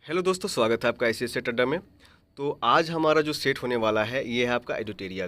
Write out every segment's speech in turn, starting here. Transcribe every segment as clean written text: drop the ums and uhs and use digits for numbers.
Hello दोस्तों, स्वागत है आपका ICS सेट अड्डा में। तो आज हमारा जो सेट होने वाला है ये है आपका एडुटेरिया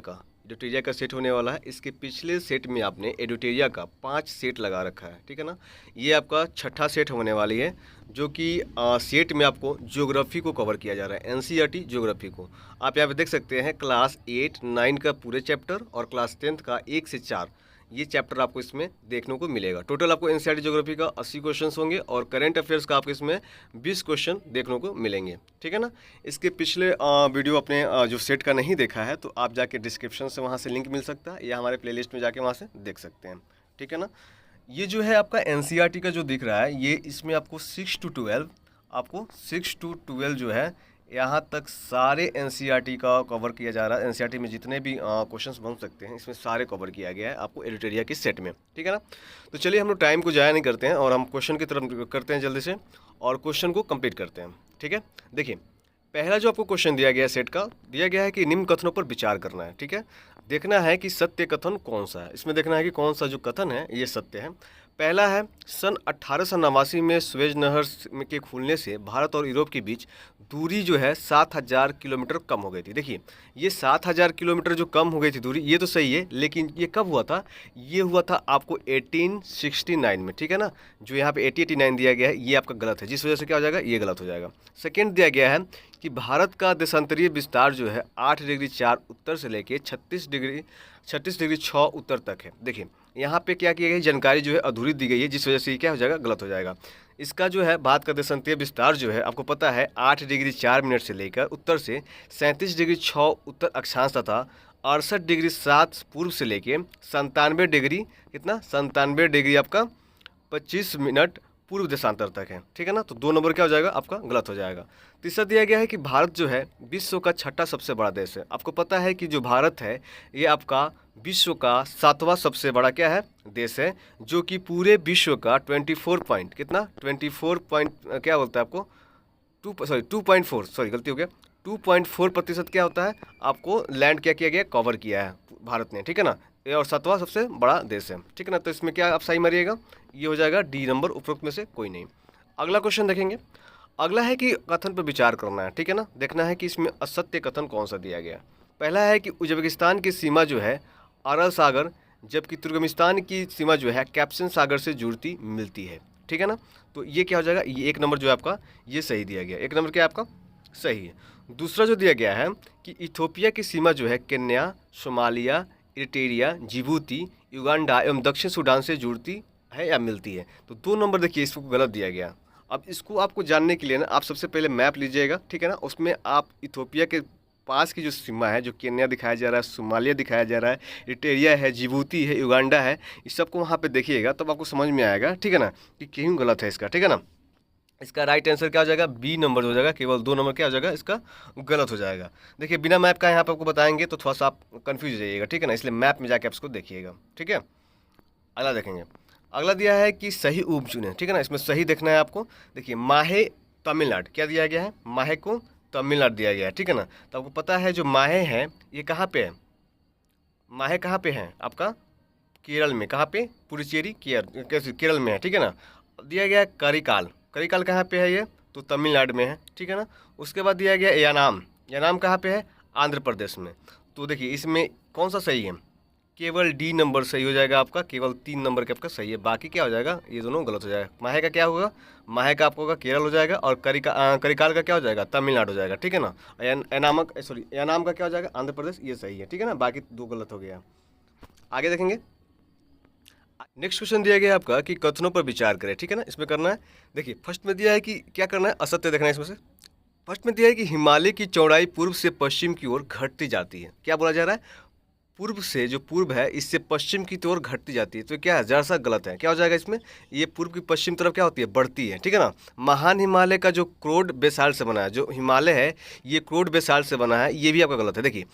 का सेट होने वाला है। इसके पिछले सेट में आपने एडुटेरिया का 5 सेट लगा रखा है, ठीक है ना। ये आपका छठा सेट होने वाली है, जो कि सेट में आपको ज्योग्राफी को कवर किया जा रहा है, NCERT ज्योग्राफी को। आप यहाँ पे देख सकते हैं क्लास 8, 9 का पूरे चैप्टर और क्लास 10th का 1 से 4 ये चैप्टर आपको इसमें देखने को मिलेगा। टोटल आपको NCERT ज्योग्राफी का 80 क्वेश्चंस होंगे और करंट अफेयर्स का आपको इसमें 20 क्वेश्चन देखने को मिलेंगे, ठीक है ना। इसके पिछले वीडियो अपने जो सेट का नहीं देखा है तो आप जाके डिस्क्रिप्शन से वहाँ से लिंक मिल सकता है या हमारे प्लेलिस्ट में जाके वहाँ से देख सकते हैं, ठीक है ना। ये जो है आपका NCERT का जो दिख रहा है, ये इसमें आपको 6 to 12 जो है यहाँ तक सारे NCERT का कवर किया जा रहा है। NCERT में जितने भी क्वेश्चंस बन सकते हैं इसमें सारे कवर किया गया है आपको एडिटोरिया के सेट में, ठीक है ना। तो चलिए हम लोग टाइम को ज़ाया नहीं करते हैं और हम क्वेश्चन की तरफ करते हैं जल्दी से और क्वेश्चन को कंप्लीट करते हैं, ठीक है। देखिए, पहला जो आपको क्वेश्चन दिया गया है सेट का, दिया गया है कि निम्न कथनों पर विचार करना है, ठीक है। देखना है कि सत्य कथन कौन सा है, इसमें देखना है कि कौन सा जो कथन है ये सत्य है। पहला है, सन 1889 में स्वेज नहर के खुलने से भारत और यूरोप के बीच दूरी जो है 7000 किलोमीटर कम हो गई थी। देखिए, ये 7000 किलोमीटर जो कम हो गई थी दूरी, ये तो सही है, लेकिन ये कब हुआ था? ये हुआ था आपको 1869 में, ठीक है ना। जो यहाँ पे 1889 दिया गया है ये आपका गलत है, जिस वजह से क्या हो जाएगा, ये गलत हो जाएगा। सेकेंड दिया गया है कि भारत का देशांतरीय विस्तार जो है 8 डिग्री 4 उत्तर से लेके 36 डिग्री 6 उत्तर तक है। देखिए, यहाँ पे क्या किया गया, जानकारी जो है अधूरी दी गई है, जिस वजह से ये क्या हो जाएगा, गलत हो जाएगा। इसका जो है भारत का देशांतरीय विस्तार जो है आपको पता है 8 डिग्री 4 मिनट से लेकर उत्तर से 37 डिग्री 6 उत्तर अक्षांश तथा 68 डिग्री 7 पूर्व से लेके 97 डिग्री कितना 97 डिग्री आपका 25 मिनट पूर्व देशांतर तक है, ठीक है ना। तो 2 नंबर क्या हो जाएगा, आपका गलत हो जाएगा। तीसरा दिया गया है कि भारत जो है विश्व का छठा सबसे बड़ा देश है। आपको पता है कि जो भारत है ये आपका विश्व का 7वां सबसे बड़ा क्या है, देश है, जो कि पूरे विश्व का 24 पॉइंट कितना 24 पॉइंट क्या बोलता है आपको 2.4 सॉरी गलती हो गया 2.4% क्या होता है आपको लैंड क्या किया गया, कवर किया है भारत ने, ठीक है ना। ये और 7वां सबसे बड़ा देश है, ठीक है ना। तो इसमें क्या आप सही मारिएगा, ये हो जाएगा डी नंबर, उपरोक्त में से कोई नहीं। अगला क्वेश्चन देखेंगे। अगला है कि कथन पर विचार करना है, ठीक है ना। देखना है कि इसमें असत्य कथन कौन सा दिया गया। पहला है कि उज्बेकिस्तान की सीमा जो है अरल सागर, जबकि तुर्कमेनिस्तान की सीमा जो है कैप्सन सागर से जुड़ती मिलती है, ठीक है ना। तो ये क्या हो जाएगा, ये 1 नंबर जो है आपका ये सही दिया गया, 1 नंबर क्या है आपका सही है। दूसरा जो दिया गया है कि इथोपिया की सीमा जो है Kenya, Somalia, Eritrea, Djibouti, Uganda एवं दक्षिण सूडान से जुड़ती है या मिलती है। तो 2 नंबर देखिए इसको गलत दिया गया। अब इसको आपको जानने के लिए ना आप सबसे पहले मैप लीजिएगा, ठीक है ना। उसमें आप इथोपिया के पास की जो सीमा है, जो केन्या दिखाया जा रहा है, सोमालिया दिखाया जा रहा है, इरिट्रिया है, जिबूती है, युगांडा है, इस सबको वहाँ पे देखिएगा तब आपको समझ में आएगा, ठीक है ना, कि क्यों गलत है इसका, ठीक है ना। इसका राइट आंसर क्या हो जाएगा, बी नंबर हो जाएगा। केवल 2 नंबर क्या हो जाएगा, इसका गलत हो जाएगा। देखिए, बिना मैप का यहाँ पे आपको बताएंगे तो थोड़ा सा आप कन्फ्यूज हो जाइएगा, ठीक है ना, इसलिए मैप में जाके आप इसको देखिएगा, ठीक है। अगला देखेंगे। अगला दिया है कि सही उप चुने, ठीक है ना। इसमें सही देखना है आपको। देखिए, माहे तमिलनाडु क्या दिया गया है, माहे को तमिलनाडु दिया गया है, ठीक है ना। तो आपको पता है जो माहे हैं ये कहाँ पे है, माहे कहाँ पे है आपका केरल में, कहाँ पे, पुडुचेरी केरल में है, ठीक है ना। दिया गया है करिकाल, करिकाल कहाँ पे है, ये तो तमिलनाडु में है, ठीक है ना। उसके बाद दिया गया यानाम, यानाम कहाँ पे है, आंध्र प्रदेश में। तो देखिए इसमें कौन सा सही है, केवल डी नंबर सही हो जाएगा आपका, केवल 3 नंबर के आपका सही है, बाकी क्या हो जाएगा, ये दोनों गलत हो जाएगा। माहे का क्या होगा, माहे का आपको होगा केरल हो जाएगा और करिकाल का क्या हो जाएगा, तमिलनाडु हो जाएगा, ठीक है ना। यानाम का क्या हो जाएगा, आंध्र प्रदेश, ये सही है, ठीक है ना। बाकी 2 गलत हो गया। आगे देखेंगे। नेक्स्ट क्वेश्चन दिया गया है आपका कि कथनों पर विचार करें, ठीक है ना। इसमें करना है, देखिए फर्स्ट में दिया है कि क्या करना है, असत्य देखना है इसमें से। फर्स्ट में दिया है कि हिमालय की चौड़ाई पूर्व से पश्चिम की ओर घटती जाती है। क्या बोला जा रहा है, पूर्व से, जो पूर्व है इससे पश्चिम की ओर घटती जाती है। तो क्या है, जरा सा गलत है, क्या हो जाएगा इसमें, ये पूर्व की पश्चिम तरफ क्या होती है, बढ़ती है, ठीक है ना। महान हिमालय का जो क्रोड बेसाल्ट से बना है, जो हिमालय है ये क्रोड बेसाल्ट से बना है, ये भी आपका गलत है। देखिए,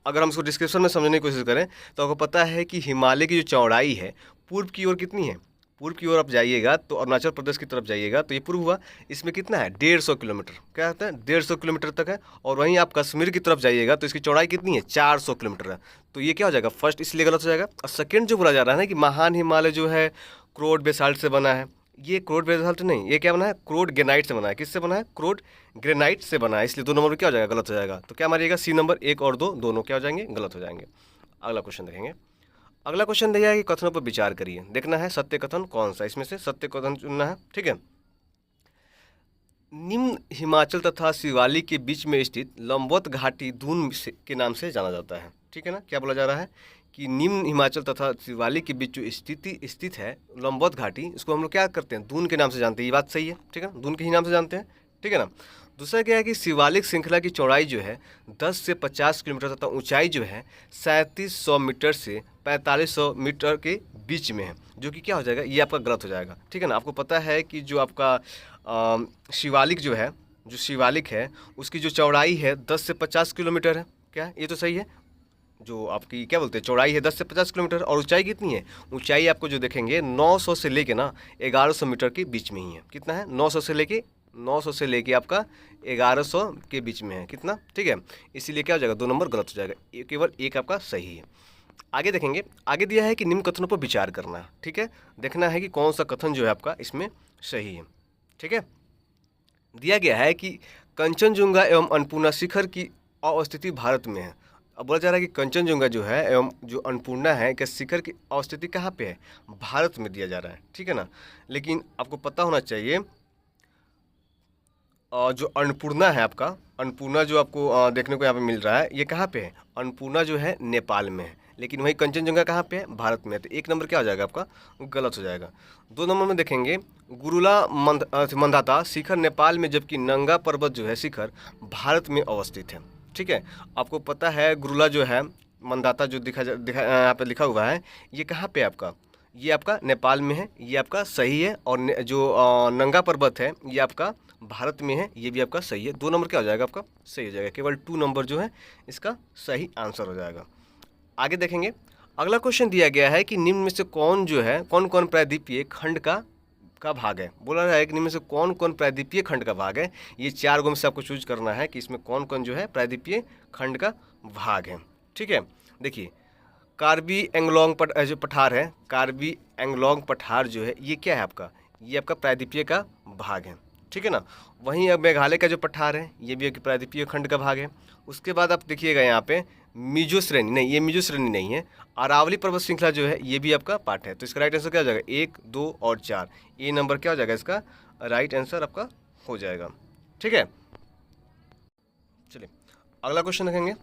अगर हम इसको डिस्क्रिप्शन में समझने की कोशिश करें तो आपको पता है कि हिमालय की जो चौड़ाई है पूर्व की ओर कितनी है, पूर्व की ओर आप जाइएगा तो अरुणाचल प्रदेश की तरफ जाइएगा तो ये पूर्व हुआ, इसमें कितना है 150 किलोमीटर, क्या होता है 150 किलोमीटर तक है। और वहीं आप कश्मीर की तरफ जाइएगा तो इसकी चौड़ाई कितनी है 400 किलोमीटर है। तो ये क्या हो जाएगा, फर्स्ट इसलिए गलत हो जाएगा। और सेकेंड जो बोला जा रहा है ना कि महान हिमालय जो है क्रोड बेसाल्ट से बना है, ये क्रोड बेसाल्ट नहीं, ये क्या बना है, क्रोड ग्रेनाइट से बना है। किससे बना है, क्रोड ग्रेनाइट से बना है, इसलिए 2 नंबर क्या हो जाएगा, गलत हो जाएगा। तो क्या मारिएगा, सी नंबर 1 और 2 दोनों क्या हो जाएंगे, गलत हो जाएंगे। अगला क्वेश्चन देखेंगे। अगला क्वेश्चन दिया है कि कथनों पर विचार करिए, देखना है सत्य कथन कौन सा, इसमें से सत्य कथन चुनना है। ठीक है, निम्न हिमाचल तथा शिवालिक के बीच में स्थित लंबवत घाटी दून के नाम से जाना जाता है। ठीक है ना, क्या बोला जा रहा है कि निम्न हिमाचल तथा शिवालिक के बीच जो स्थित है लंबवत घाटी, इसको हम लोग क्या करते हैं, दून के नाम से जानते हैं। ये बात सही है, ठीक है ना, दून के ही नाम से जानते हैं। ठीक है ना। दूसरा क्या है कि शिवालिक श्रृंखला की चौड़ाई जो है 10 से 50 किलोमीटर तथा ऊंचाई जो है 3700 मीटर से 4500 मीटर के बीच में है, जो कि क्या हो जाएगा, ये आपका गलत हो जाएगा। ठीक है ना। आपको पता है कि जो आपका शिवालिक जो है, जो शिवालिक है उसकी जो चौड़ाई है 10 से 50 किलोमीटर है। क्या ये तो सही है, जो आपकी क्या बोलते हैं चौड़ाई है 10 से 50 किलोमीटर, और ऊंचाई कितनी है, ऊंचाई आपको जो देखेंगे 900 से लेके ना 1100 मीटर के बीच में ही है। कितना है, 900 से लेके आपका 1100 के बीच में है। कितना, ठीक है, इसीलिए क्या हो जाएगा, 2 नंबर गलत हो जाएगा, केवल 1 आपका सही है। आगे देखेंगे, आगे दिया है कि निम्न कथनों पर विचार करना है। ठीक है, देखना है कि कौन सा कथन जो है आपका इसमें सही है। ठीक है, दिया गया है कि कंचनजुंगा एवं अन्नपूर्णा शिखर की अवस्थिति भारत में है। अब बोला जा रहा है कि कंचनजुंगा जो है एवं जो अन्नपूर्णा है क्या शिखर की अवस्थिति कहाँ पे है, भारत में दिया जा रहा है। ठीक है ना, लेकिन आपको पता होना चाहिए जो अन्नपूर्णा है आपका, अन्नपूर्णा जो आपको देखने को यहाँ पे मिल रहा है, ये कहाँ पे है, अन्नपूर्णा जो है नेपाल में है, लेकिन वही कंचनजुंगा कहाँ पे है, भारत में है। तो 1 नंबर क्या हो जाएगा आपका, गलत हो जाएगा। 2 नंबर में देखेंगे, गुरुला मंदाता शिखर नेपाल में, जबकि नंगा पर्वत जो है शिखर भारत में अवस्थित है। ठीक है, आपको पता है गुरुला जो है मंदाता जो दिखा यहाँ पे लिखा हुआ है, ये कहाँ पे आपका, ये आपका नेपाल में है, ये आपका सही है। और जो नंगा पर्वत है ये आपका भारत में है, ये भी आपका सही है। 2 नंबर क्या हो जाएगा आपका, सही हो जाएगा, केवल 2 नंबर जो है इसका सही आंसर हो जाएगा। आगे देखेंगे, अगला क्वेश्चन दिया गया है कि निम्न में से कौन जो है, कौन कौन प्रायद्वीपीय खंड का भाग है। बोला रहा है कि निम्न में से कौन कौन प्रायद्वीपीय खंड का भाग है। ये 4 में से आपको चूज करना है कि इसमें कौन कौन जो है प्रायद्वीपीय खंड का भाग है। ठीक है, देखिए कार्बी एंगलोंग जो पठार है, कार्बी एंगलोंग पठार जो है ये क्या है आपका, ये आपका प्रायद्वीपीय का भाग है। ठीक है ना। वहीं अब मेघालय का जो पठार है ये भी एक प्रायद्वीपीय खंड का भाग है। उसके बाद आप देखिएगा यहाँ पे मिजो श्रेणी, नहीं ये मिजो श्रेणी नहीं है, अरावली पर्वत श्रृंखला जो है ये भी आपका पार्ट है। तो इसका राइट आंसर क्या हो जाएगा, 1, 2 और 4, ये नंबर क्या हो जाएगा, इसका राइट आंसर आपका हो जाएगा। ठीक है, चलिए अगला क्वेश्चन देखेंगे।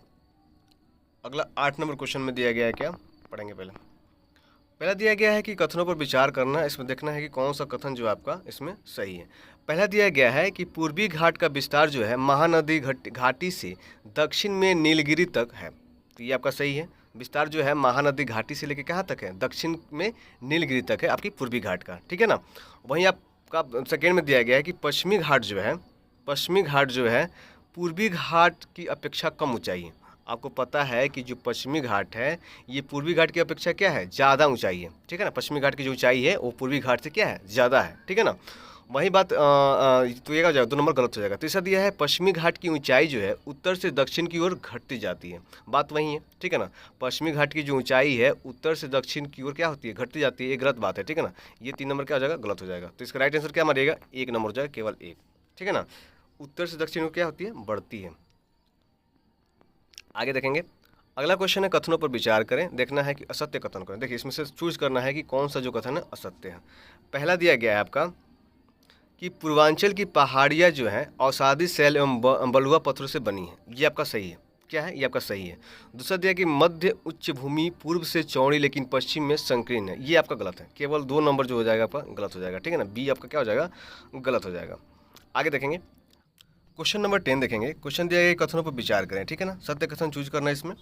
अगला 8 नंबर क्वेश्चन में दिया गया है, क्या पढ़ेंगे पहला दिया गया है कि कथनों पर विचार करना, इसमें देखना है कि कौन सा कथन जो आपका इसमें सही है। पहला दिया गया है कि पूर्वी घाट का विस्तार जो है महानदी घाटी से दक्षिण में नीलगिरी तक है। तो ये आपका सही है, विस्तार जो है महानदी घाटी से लेकर कहाँ तक है, दक्षिण में नीलगिरी तक है आपकी पूर्वी घाट का। ठीक है ना। वहीं आपका सेकेंड में दिया गया है कि पश्चिमी घाट जो है पूर्वी घाट की अपेक्षा कम ऊंचाई है। आपको पता है कि जो पश्चिमी घाट है ये पूर्वी घाट की अपेक्षा क्या है, ज़्यादा ऊंचाई है। ठीक है ना, पश्चिमी घाट की जो ऊंचाई है वो पूर्वी घाट से क्या है, ज़्यादा है। ठीक है ना। वही बात तो ये हो जाएगा, 2 नंबर गलत हो जाएगा। तीसरा दिया है पश्चिमी घाट की ऊंचाई जो है उत्तर से दक्षिण की ओर घटती जाती है, बात वही है। ठीक है ना, पश्चिमी घाट की जो ऊंचाई है उत्तर से दक्षिण की ओर क्या होती है, घटती जाती है, ये गलत बात है। ठीक है ना, ये 3 नंबर क्या हो जाएगा, गलत हो जाएगा। तो इसका राइट आंसर क्या मारिएगा, 1 नंबर हो जाएगा, केवल 1। ठीक है ना, उत्तर से दक्षिण क्या होती है, बढ़ती है। आगे देखेंगे, अगला क्वेश्चन है कथनों पर विचार करें, देखना है कि असत्य कथन करें। देखिए इसमें से चूज करना है कि कौन सा जो कथन है असत्य है। पहला दिया गया है आपका कि पूर्वांचल की पहाड़ियाँ जो हैं औषधि शैल एवं बलुआ पत्थरों से बनी है, ये आपका सही है। क्या है, ये आपका सही है। दूसरा दिया कि मध्य उच्च भूमि पूर्व से चौड़ी लेकिन पश्चिम में संकीर्ण है, ये आपका गलत है, केवल 2 नंबर जो हो जाएगा आपका गलत हो जाएगा। ठीक है ना, बी आपका क्या हो जाएगा, गलत हो जाएगा। आगे देखेंगे, क्वेश्चन नंबर 10 देखेंगे। क्वेश्चन दिया गया कथनों पर विचार करें। ठीक है ना, सत्य कथन चूज करना है इसमें।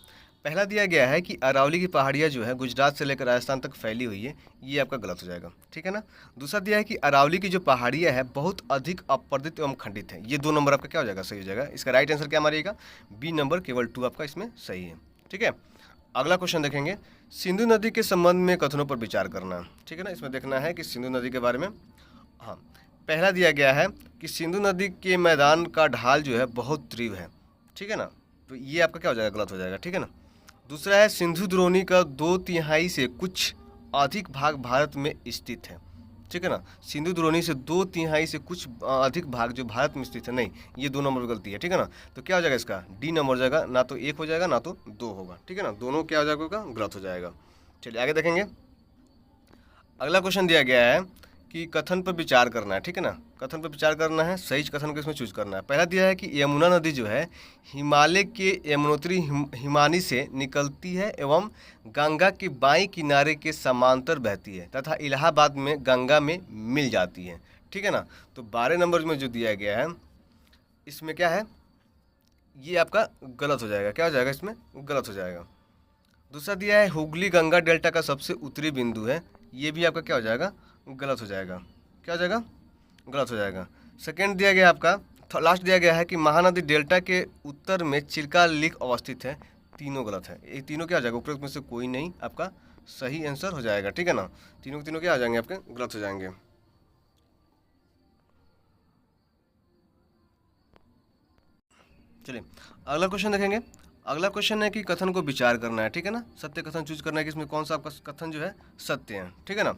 पहला दिया गया है कि अरावली की पहाड़ियाँ जो है गुजरात से लेकर राजस्थान तक फैली हुई है, ये आपका गलत हो जाएगा। ठीक है ना। दूसरा दिया है कि अरावली की जो पहाड़ियाँ है बहुत अधिक अपरदित एवं खंडित है, ये 2 नंबर आपका क्या हो जाएगा, सही हो जाएगा। इसका राइट आंसर क्या मारिएगा, बी नंबर, केवल 2 आपका इसमें सही है। ठीक है, अगला क्वेश्चन देखेंगे, सिंधु नदी के संबंध में कथनों पर विचार करना। ठीक है ना, इसमें देखना है कि सिंधु नदी के बारे में। हाँ, पहला दिया गया है कि सिंधु नदी के मैदान का ढाल जो है बहुत तीव्र है। ठीक है ना, तो ये आपका क्या हो जाएगा, गलत हो जाएगा। ठीक है ना। दूसरा है सिंधु द्रोणी का 2/3 से कुछ अधिक भाग भारत में स्थित है, ठीक है ना। सिंधु द्रोणी से 2/3 से कुछ अधिक भाग जो भारत में स्थित है, नहीं, ये 2 नंबर गलती है, ठीक है ना। तो क्या हो जाएगा इसका, डी नंबर हो जाएगा, ना तो 1 हो जाएगा ना तो 2 होगा, ठीक है ना, दोनों क्या हो जाएगा, गलत हो जाएगा। चलिए आगे देखेंगे। अगला क्वेश्चन दिया गया है कि कथन पर विचार करना है, ठीक है ना, कथन पर विचार करना है, सही कथन को इसमें चूज करना है। पहला दिया है कि यमुना नदी जो है हिमालय के यमुनोत्री हिमानी से निकलती है एवं गंगा के बाएं किनारे के समांतर बहती है तथा इलाहाबाद में गंगा में मिल जाती है, ठीक है ना। तो 12 नंबर में जो दिया गया है इसमें क्या है, ये आपका गलत हो जाएगा, क्या हो जाएगा, इसमें गलत हो जाएगा। दूसरा दिया है हुगली गंगा डेल्टा का सबसे उत्तरी बिंदु है, ये भी आपका क्या हो जाएगा, गलत हो जाएगा, क्या हो जाएगा, गलत हो जाएगा। सेकेंड दिया गया आपका, लास्ट दिया गया है कि महानदी डेल्टा के उत्तर में चिल्का लेक अवस्थित है, तीनों गलत है। ये तीनों क्या हो जाएगा, उपरोक्त में से कोई नहीं आपका सही आंसर हो जाएगा, ठीक है ना। तीनों के तीनों क्या हो जाएंगे, आपके गलत हो जाएंगे। चलिए अगला क्वेश्चन देखेंगे। अगला क्वेश्चन है कि कथन को विचार करना है, ठीक है ना, सत्य कथन चूज करना है कि इसमें कौन सा आपका कथन जो है सत्य है, ठीक है ना।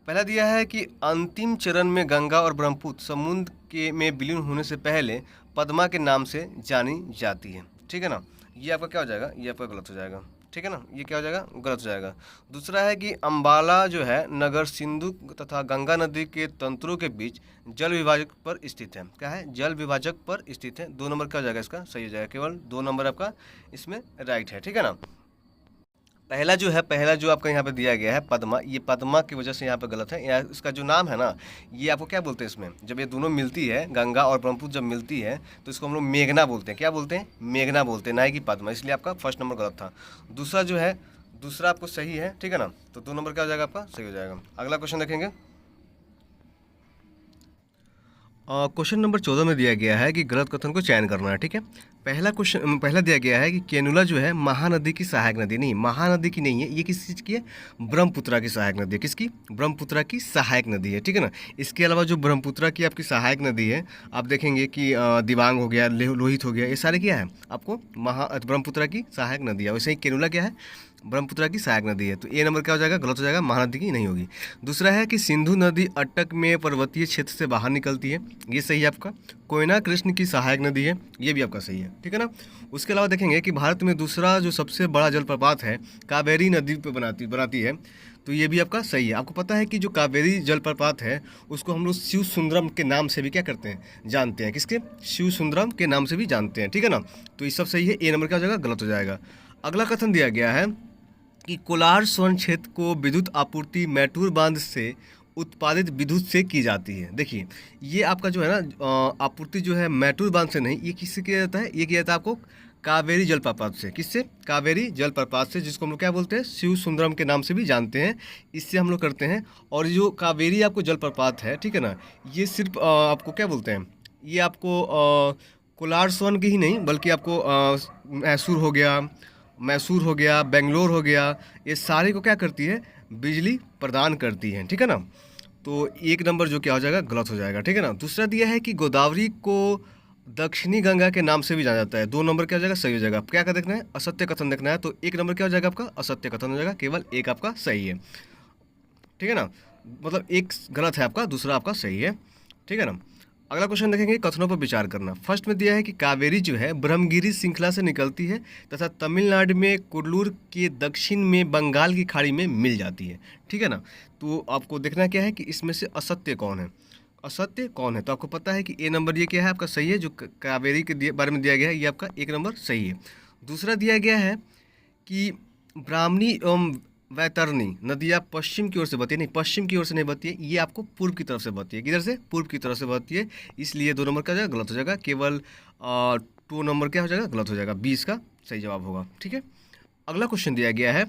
पहला दिया है कि अंतिम चरण में गंगा और ब्रह्मपुत्र समुद्र के में विलीन होने से पहले पद्मा के नाम से जानी जाती है, ठीक है ना, ये आपका क्या हो जाएगा, ये आपका गलत हो जाएगा, ठीक है ना, ये क्या हो जाएगा, गलत हो जाएगा। दूसरा है कि अम्बाला जो है नगर सिंधु तथा गंगा नदी के तंत्रों के बीच जल विभाजक पर स्थित है, क्या है, जल विभाजक पर स्थित है, 2 नंबर क्या हो जाएगा, इसका सही हो जाएगा, केवल 2 नंबर आपका इसमें राइट है, ठीक है ना। पहला जो आपका यहाँ पे दिया गया है पद्मा, ये पद्मा की वजह से यहाँ पे गलत है, यहाँ इसका जो नाम है ना, ये आपको क्या बोलते हैं, इसमें जब ये दोनों मिलती है गंगा और ब्रह्मपुत्र जब मिलती है तो इसको हम लोग मेघना बोलते हैं, क्या बोलते हैं, मेघना बोलते हैं, ना कि पद्मा, इसलिए आपका फर्स्ट नंबर गलत था। दूसरा आपको सही है, ठीक है ना, तो 2 नंबर क्या हो जाएगा, आपका सही हो जाएगा। अगला क्वेश्चन देखेंगे। क्वेश्चन नंबर 14 में दिया गया है कि गलत कथन को चयन करना है, ठीक है। पहला दिया गया है कि केनुला जो है महानदी की सहायक नदी, नहीं, महानदी की नहीं है, ये किस चीज़ की है, ब्रह्मपुत्रा की सहायक नदी है, किसकी, ब्रह्मपुत्रा की सहायक नदी है, ठीक है ना। इसके अलावा जो ब्रह्मपुत्रा की आपकी सहायक नदी है, आप देखेंगे कि दिबांग हो गया, लोहित हो गया, ये सारे क्या है आपको ब्रह्मपुत्रा की सहायक नदी है। वैसे ही केनुला क्या है, ब्रह्मपुत्रा की सहायक नदी है, तो ए नंबर क्या हो जाएगा, गलत हो जाएगा, महानदी की नहीं होगी। दूसरा है कि सिंधु नदी अटक में पर्वतीय क्षेत्र से बाहर निकलती है, ये सही है आपका। कोयना कृष्ण की सहायक नदी है, ये भी आपका सही है, ठीक है ना। उसके अलावा देखेंगे कि भारत में दूसरा जो सबसे बड़ा जलप्रपात है कावेरी नदी पर बनाती है, तो ये भी आपका सही है। आपको पता है कि जो कावेरी जलप्रपात है उसको हम लोग शिव सुंदरम के नाम से भी क्या करते हैं, जानते हैं, किसके, शिव सुंदरम के नाम से भी जानते हैं, ठीक है ना। तो ये सब सही है, ए नंबर क्या हो जाएगा, गलत हो जाएगा। अगला कथन दिया गया है कि कोलार स्वर्ण क्षेत्र को विद्युत आपूर्ति मैटूर बांध से उत्पादित विद्युत से की जाती है। देखिए ये आपका जो है ना आपूर्ति जो है मैटूर बांध से नहीं, ये किससे किया जाता है, ये किया जाता है आपको कावेरी जलप्रपात से, किससे, कावेरी जलप्रपात से, जिसको हम लोग क्या बोलते हैं, शिव सुंदरम के नाम से भी जानते हैं, इससे हम लोग करते हैं। और जो कावेरी आपको जलप्रपात है, ठीक है ना, ये सिर्फ आपको क्या बोलते हैं, ये आपको कोलार स्वर्ण की ही नहीं बल्कि आपको मैसूर हो गया, बेंगलोर हो गया, ये सारे को क्या करती है, बिजली प्रदान करती है, ठीक है ना। तो 1 नंबर जो क्या हो जाएगा, गलत हो जाएगा, ठीक है ना। दूसरा दिया है कि गोदावरी को दक्षिणी गंगा के नाम से भी जाना जाता है, 2 नंबर क्या हो जाएगा, सही हो जाएगा। क्या देखना है, असत्य कथन देखना है, तो 1 नंबर क्या हो जाएगा आपका, असत्य कथन हो जाएगा, केवल 1 आपका सही है, ठीक है ना, मतलब 1 गलत है आपका, दूसरा आपका सही है, ठीक है ना। अगला क्वेश्चन देखेंगे, कथनों पर विचार करना। फर्स्ट में दिया है कि कावेरी जो है ब्रह्मगिरी श्रृंखला से निकलती है तथा तमिलनाडु में कुडलूर के दक्षिण में बंगाल की खाड़ी में मिल जाती है, ठीक है ना। तो आपको देखना क्या है कि इसमें से असत्य कौन है, असत्य कौन है, तो आपको पता है कि ए नंबर ये क्या है आपका सही है, जो कावेरी के बारे में दिया गया है ये आपका 1 नंबर सही है। दूसरा दिया गया है कि ब्राह्मणी एवं वैतरणी नदियाँ पश्चिम की ओर से बहती है, नहीं, पश्चिम की ओर से नहीं बहती है, ये आपको पूर्व की तरफ से बहती है, किधर से, पूर्व की तरफ से बहती है, इसलिए 2 नंबर का जाएगा गलत हो जाएगा, केवल 2 नंबर क्या हो जाएगा, गलत हो जाएगा, 20 का सही जवाब होगा, ठीक है। अगला क्वेश्चन दिया गया है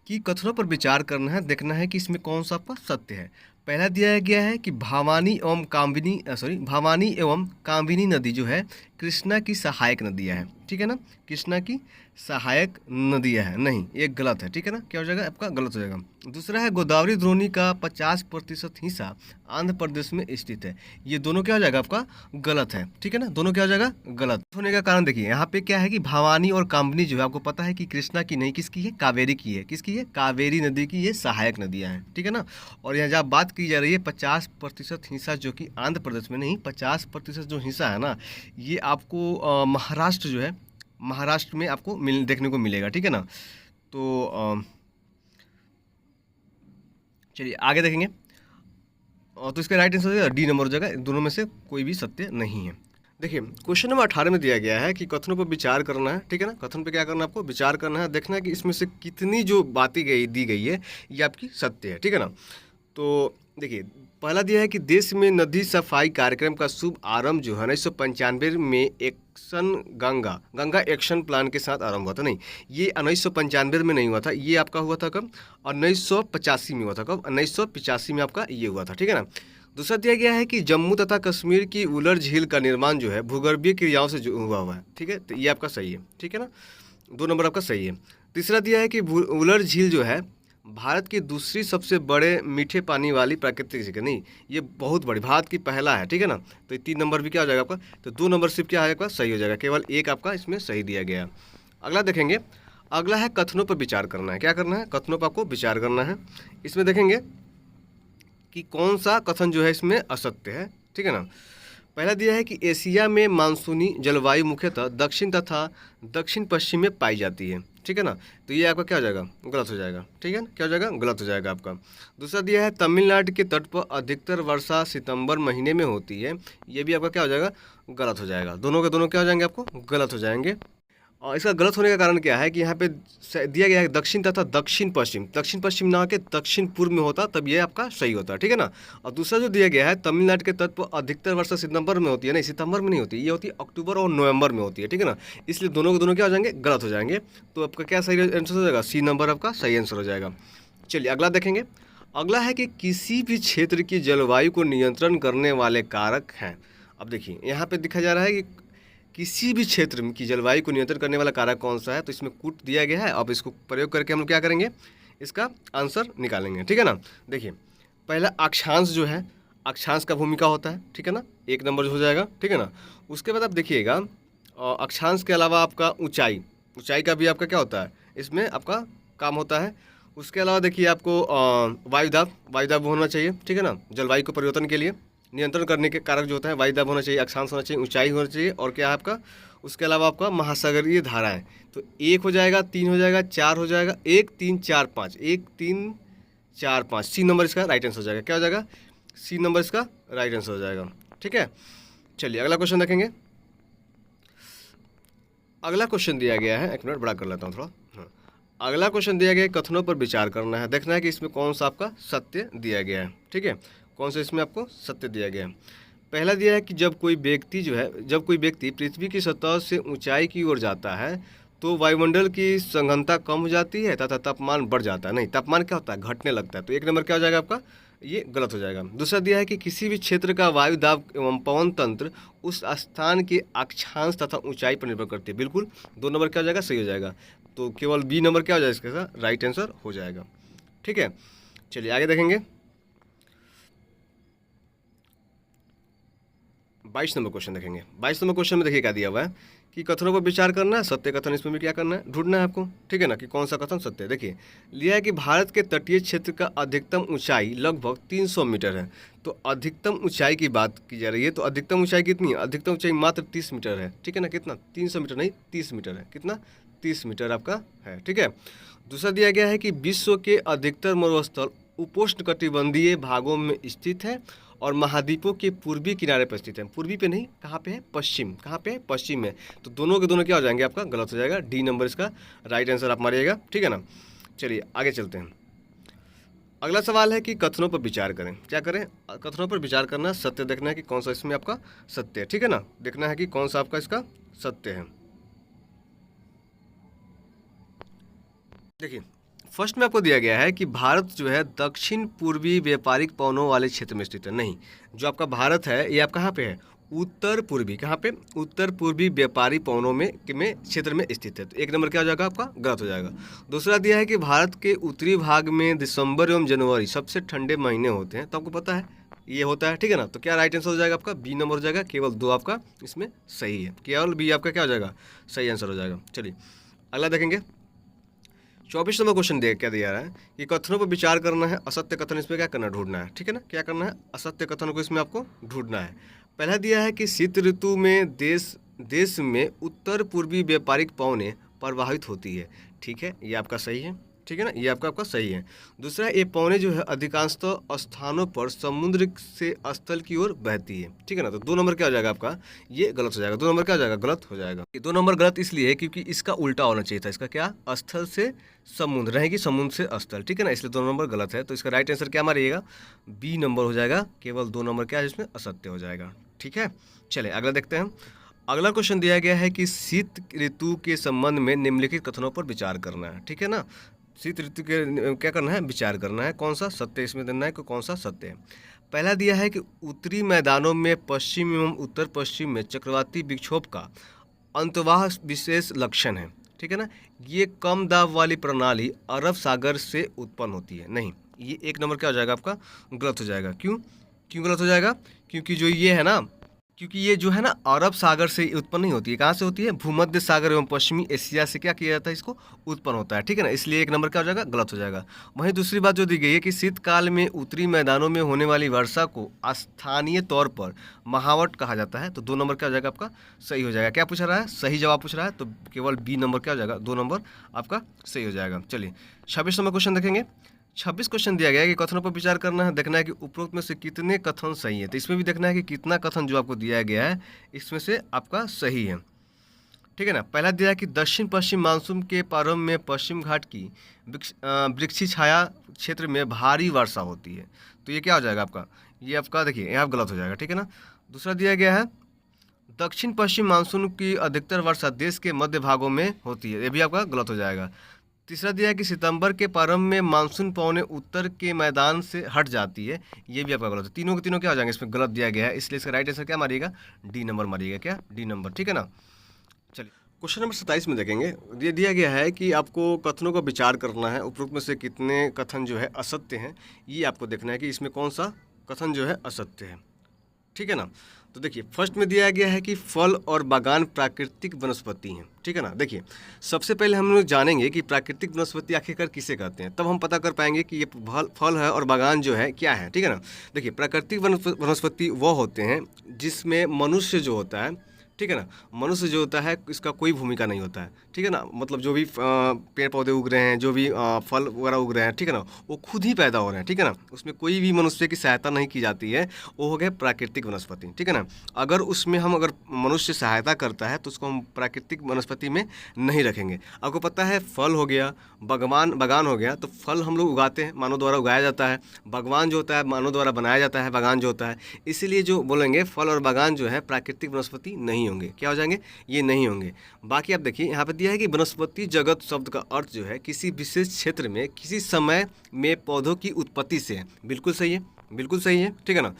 कि कथनों पर विचार करना है, देखना है कि इसमें कौन सा आपका सत्य है। पहला दिया गया है कि भावानी एवं कामिनी नदी जो है कृष्णा की सहायक नदियाँ हैं, ठीक है ना, कृष्णा की सहायक नदियाँ हैं, नहीं ये गलत है, ठीक है ना, क्या हो जाएगा आपका, गलत हो जाएगा। दूसरा है गोदावरी द्रोणी का 50% हिस्सा आंध्र प्रदेश में स्थित है, ये दोनों क्या हो जाएगा आपका, गलत है, ठीक है ना, दोनों क्या हो जाएगा, गलत होने का कारण देखिए यहाँ पे क्या है कि भवानी और कामनी जो है आपको पता है कि कृष्णा की नहीं, किसकी है, कावेरी की है, किसकी है, कावेरी नदी की ये सहायक नदियाँ हैं, ठीक है ना। और यहाँ जहाँ बात की जा रही है 50% हिस्सा जो कि आंध्र प्रदेश में नहीं, 50% जो हिस्सा है ना ये आपको महाराष्ट्र जो है, महाराष्ट्र में आपको देखने को मिलेगा, ठीक है ना। तो चलिए आगे देखेंगे। तो इसका राइट आंसर हो जाएगा डी नंबर हो जाएगा, दोनों में से कोई भी सत्य नहीं है। देखिए क्वेश्चन नंबर 18 में दिया गया है कि कथनों पर विचार करना है, ठीक है ना, कथन पे क्या करना है आपको, विचार करना है, देखना है कि इसमें से कितनी जो बातें दी गई है ये आपकी सत्य है, ठीक है ना। तो देखिए पहला दिया है कि देश में नदी सफाई कार्यक्रम का शुभ आरंभ जो है 1995 में एक्शन गंगा एक्शन प्लान के साथ आरंभ हुआ था, नहीं ये 1995 में नहीं हुआ था, ये आपका हुआ था कब, 1985 में हुआ था, कब, 1985 में आपका ये हुआ था, ठीक है ना। दूसरा दिया गया है कि जम्मू तथा कश्मीर की उलर झील का निर्माण जो है भूगर्भीय क्रियाओं से हुआ है, ठीक है, तो ये आपका सही है, ठीक है ना, 2 नंबर आपका सही है। तीसरा दिया है कि उलर झील जो है भारत की दूसरी सबसे बड़े मीठे पानी वाली प्राकृतिक झील, नहीं ये बहुत बड़ी, भारत की पहला है, ठीक है ना, तो 3 नंबर भी क्या हो जाएगा आपका, तो 2 नंबर सिर्फ क्या है आपका सही हो जाएगा, केवल एक आपका इसमें सही दिया गया। अगला देखेंगे, अगला है कथनों पर विचार करना है, क्या करना है, कथनों पर आपको विचार करना है। इसमें देखेंगे कि कौन सा कथन जो है इसमें असत्य है, ठीक है ना। पहला दिया है कि एशिया में मानसूनी जलवायु मुख्यतः दक्षिण तथा दक्षिण पश्चिम में पाई जाती है, ठीक है ना, तो ये आपका क्या हो जाएगा, गलत हो जाएगा, ठीक है ना, क्या हो जाएगा, गलत हो जाएगा आपका। दूसरा दिया है तमिलनाडु के तट पर अधिकतर वर्षा सितंबर महीने में होती है, ये भी आपका क्या हो जाएगा, गलत हो जाएगा, दोनों के दोनों क्या हो जाएंगे आपको, गलत हो जाएंगे। और इसका गलत होने का कारण क्या है कि यहाँ पे दिया गया है दक्षिण तथा दक्षिण पश्चिम ना के दक्षिण पूर्व में होता तब ये आपका सही होता है, ठीक है ना। और दूसरा जो दिया गया है तमिलनाडु के तट पर अधिकतर वर्षा सितंबर में होती है, नहीं सितंबर में नहीं होती, ये होती है अक्टूबर और नवंबर में होती है, ठीक है ना, इसलिए दोनों के दोनों क्या हो जाएंगे, गलत हो जाएंगे। तो आपका क्या सही आंसर हो जाएगा, सी नंबर आपका सही आंसर हो जाएगा। चलिए अगला देखेंगे। अगला है कि किसी भी क्षेत्र की जलवायु को नियंत्रण करने वाले कारक हैं। अब देखिए यहाँ पे दिखा जा रहा है कि किसी भी क्षेत्र की जलवायु को नियंत्रण करने वाला कारक कौन सा है, तो इसमें कूट दिया गया है। अब इसको प्रयोग करके हम लोग क्या करेंगे, इसका आंसर निकालेंगे, ठीक है ना। देखिए पहला अक्षांश जो है, अक्षांश का भूमिका होता है, ठीक है ना, 1 नंबर हो जाएगा, ठीक है ना। उसके बाद आप देखिएगा अक्षांश के अलावा आपका ऊंचाई का भी आपका क्या होता है, इसमें आपका काम होता है। उसके अलावा देखिए आपको वायुदाब होना चाहिए, ठीक है ना, जलवायु को परिवर्तन के लिए नियंत्रण करने के कारक जो होता है वायुदाब होना चाहिए, अक्षांश होना चाहिए, ऊंचाई होना चाहिए, और क्या है आपका उसके अलावा आपका महासागरीय धाराएं। तो 1 हो जाएगा, 3 हो जाएगा, 4 हो जाएगा, 1 3 4 5, 1 3 4 5, सी नंबर इसका राइट आंसर हो जाएगा, क्या हो जाएगा, सी नंबर इसका राइट आंसर हो जाएगा, ठीक है। चलिए अगला क्वेश्चन देखेंगे। अगला क्वेश्चन दिया गया है, 1 मिनट बड़ा कर लेता हूँ थोड़ा, हाँ। अगला क्वेश्चन दिया गया है कथनों पर विचार करना है, देखना है कि इसमें कौन सा आपका सत्य दिया गया है, ठीक है, कौन सा इसमें आपको सत्य दिया गया है। पहला दिया है कि जब कोई व्यक्ति पृथ्वी की सतह से ऊंचाई की ओर जाता है तो वायुमंडल की सघनता कम हो जाती है तथा तापमान बढ़ जाता है, नहीं तापमान क्या होता है, घटने लगता है, तो 1 नंबर क्या हो जाएगा आपका, ये गलत हो जाएगा। दूसरा दिया है कि किसी भी क्षेत्र का वायु दाब एवं पवन तंत्र उस स्थान के अक्षांश तथा ऊंचाई पर निर्भर करती है, बिल्कुल 2 नंबर क्या हो जाएगा, सही हो जाएगा। तो केवल बी नंबर क्या हो जाएगा, इसका राइट आंसर हो जाएगा, ठीक है। चलिए आगे देखेंगे। 22 नंबर क्वेश्चन देखेंगे। 22 नंबर क्वेश्चन में देखिए क्या दिया हुआ है कि कथनों पर विचार करना है, सत्य कथन इसमें भी क्या करना है, ढूंढना है आपको, ठीक है ना, कि कौन सा कथन सत्य है। देखिए लिया है कि भारत के तटीय क्षेत्र का अधिकतम ऊंचाई लगभग 300 मीटर है, तो अधिकतम ऊंचाई की बात की जा रही है, तो अधिकतम ऊंचाई कितनी है, अधिकतम ऊंचाई मात्र 30 मीटर है, ठीक है ना, कितना 300 मीटर नहीं 30 मीटर है, कितना 30 मीटर आपका है, ठीक है। दूसरा दिया गया है कि विश्व के अधिकतर मरुस्थल उपोष्णकटिबंधीय भागों में स्थित है और महाद्वीपों के पूर्वी किनारे पर स्थित है, पूर्वी पे नहीं, कहाँ पे है, पश्चिम, कहाँ पे है, पश्चिम में, तो दोनों के दोनों क्या हो जाएंगे आपका, गलत हो जाएगा, डी नंबर इसका राइट आंसर आप मारिएगा, ठीक है ना। चलिए आगे चलते हैं। अगला सवाल है कि कथनों पर विचार करें, क्या करें, कथनों पर विचार करना, सत्य देखना है कि कौन सा इसमें आपका सत्य है, ठीक है ना, देखना है कि कौन सा आपका इसका सत्य है। देखिए फर्स्ट में आपको दिया गया है कि भारत जो है दक्षिण पूर्वी व्यापारिक पवनों वाले क्षेत्र में स्थित है, नहीं जो आपका भारत है ये आप कहाँ पे है, उत्तर पूर्वी, कहाँ पे, उत्तर पूर्वी व्यापारी पवनों में क्षेत्र में स्थित है। तो एक नंबर क्या हो जाएगा आपका, गलत हो जाएगा। दूसरा दिया है कि भारत के उत्तरी भाग में दिसंबर एवं जनवरी सबसे ठंडे महीने होते हैं। तो आपको पता है ये होता है, ठीक है ना। तो क्या राइट आंसर हो जाएगा आपका, बी नंबर हो जाएगा। केवल 2 आपका इसमें सही है, केवल बी आपका क्या हो जाएगा, सही आंसर हो जाएगा। चलिए अगला देखेंगे। 24 नंबर क्वेश्चन क्या दिया रहा है कि कथनों पर विचार करना है, असत्य कथन इसमें क्या करना है, ढूंढना है, ठीक है ना। क्या करना है, असत्य कथन को इसमें आपको ढूंढना है। पहला दिया है कि शीत ऋतु में देश में उत्तर पूर्वी व्यापारिक पवनें प्रवाहित होती है, ठीक है, ये आपका सही है, ठीक है ना, ये आपका सही है। दूसरा, ये पवनें जो है अधिकांशतः स्थानों पर समुद्र से स्थल की ओर बहती है, ठीक है ना। तो 2 नंबर क्या हो जाएगा आपका, ये गलत हो जाएगा। 2 नंबर क्या हो जाएगा, गलत हो जाएगा। 2 नंबर गलत इसलिए है क्योंकि इसका उल्टा होना चाहिए था। इसका क्या, स्थल से समुद्र रहेगी, समुद्र से स्थल, ठीक है ना, इसलिए 2 नंबर गलत है। तो इसका राइट आंसर क्या मारिएगा, बी नंबर हो जाएगा। केवल 2 नंबर क्या है इसमें असत्य हो जाएगा, ठीक है। चलिए अगला देखते हैं। अगला क्वेश्चन दिया गया है कि शीत ऋतु के संबंध में निम्नलिखित कथनों पर विचार करना है, ठीक है ना। शीत ऋतु के क्या करना है, विचार करना है। कौन सा सत्य इसमें देना है कि कौन सा सत्य है। पहला दिया है कि उत्तरी मैदानों में पश्चिम एवं उत्तर पश्चिम में चक्रवाती विक्षोभ का अंतर्वाह विशेष लक्षण है, ठीक है ना। ये कम दाब वाली प्रणाली अरब सागर से उत्पन्न होती है। नहीं, ये 1 नंबर क्या हो जाएगा आपका, गलत हो जाएगा। क्यों गलत हो जाएगा, क्योंकि जो ये है ना, क्योंकि ये जो है ना अरब सागर से उत्पन्न नहीं होती है। कहाँ से होती है, भूमध्य सागर एवं पश्चिमी एशिया से क्या किया जाता है, इसको उत्पन्न होता है, ठीक है ना। इसलिए 1 नंबर क्या हो जाएगा, गलत हो जाएगा। वहीं दूसरी बात जो दी गई है कि शीतकाल में उत्तरी मैदानों में होने वाली वर्षा को स्थानीय तौर पर महावट कहा जाता है। तो 2 नंबर क्या हो जाएगा आपका, सही हो जाएगा। क्या पूछ रहा है, सही जवाब पूछ रहा है, तो केवल बी नंबर क्या हो जाएगा, 2 नंबर आपका सही हो जाएगा। चलिए 26 नंबर क्वेश्चन देखेंगे। 26 क्वेश्चन दिया गया है कि कथनों पर विचार करना है, देखना है कि उपरोक्त में से कितने कथन सही है। तो इसमें भी देखना है कि कितना कथन जो आपको दिया गया है इसमें से आपका सही है, ठीक है ना। पहला दिया है कि दक्षिण पश्चिम मानसून के प्रारंभ में पश्चिम घाट की वृक्षी छाया क्षेत्र में भारी वर्षा होती है। तो ये क्या हो जाएगा आपका, ये आपका देखिए यहाँ गलत हो जाएगा, ठीक है ना। दूसरा दिया गया है दक्षिण पश्चिम मानसून की अधिकतर वर्षा देश के मध्य भागों में होती है। ये भी आपका गलत हो जाएगा। तीसरा दिया है कि सितंबर के प्रारंभ में मानसून पवनें उत्तर के मैदान से हट जाती है। ये भी आपका गलत है। तीनों के तीनों क्या हो जाएंगे, इसमें गलत दिया गया है, इसलिए इसका राइट आंसर क्या मारिएगा, डी नंबर मारिएगा। क्या, डी नंबर, ठीक है ना। चलिए क्वेश्चन नंबर 27 में देखेंगे। ये दिया गया है कि आपको कथनों का विचार करना है, उपरोक्त में से कितने कथन जो है असत्य हैं। ये आपको देखना है कि इसमें कौन सा कथन जो है असत्य है, ठीक है ना। तो देखिए फर्स्ट में दिया गया है कि फल और बागान प्राकृतिक वनस्पति हैं, ठीक है ना। देखिए सबसे पहले हम लोग जानेंगे कि प्राकृतिक वनस्पति आखिरकार किसे कहते हैं, तब हम पता कर पाएंगे कि ये फल है और बागान जो है क्या है, ठीक है ना। देखिए प्राकृतिक वनस्पति वो होते हैं जिसमें मनुष्य जो होता है, ठीक है ना, मनुष्य जो होता है इसका कोई भूमिका नहीं होता है, ठीक है ना। मतलब जो भी पेड़ पौधे उग रहे हैं, जो भी फल वगैरह उग रहे हैं, ठीक है ना, वो खुद ही पैदा हो रहे हैं, ठीक है ना। उसमें कोई भी मनुष्य की सहायता नहीं की जाती है, वो हो गए प्राकृतिक वनस्पति, ठीक है ना। अगर उसमें अगर मनुष्य सहायता करता है तो उसको हम प्राकृतिक वनस्पति में नहीं रखेंगे। आपको पता है फल हो गया, बागान हो गया, तो फल हम लोग उगाते हैं, मानव द्वारा उगाया जाता है। बागवान जो होता है मानव द्वारा बनाया जाता है, बागान जो होता है। इसीलिए जो बोलेंगे फल और बागान जो है प्राकृतिक वनस्पति नहीं होंगे। क्या हो जाएंगे, ये नहीं होंगे। बाकी आप देखिए यहाँ पे दिया है कि वनस्पति जगत शब्द का अर्थ जो है किसी विशेष क्षेत्र में किसी समय में पौधों की उत्पत्ति से है। बिल्कुल सही है, बिल्कुल सही है, ठीक है ना।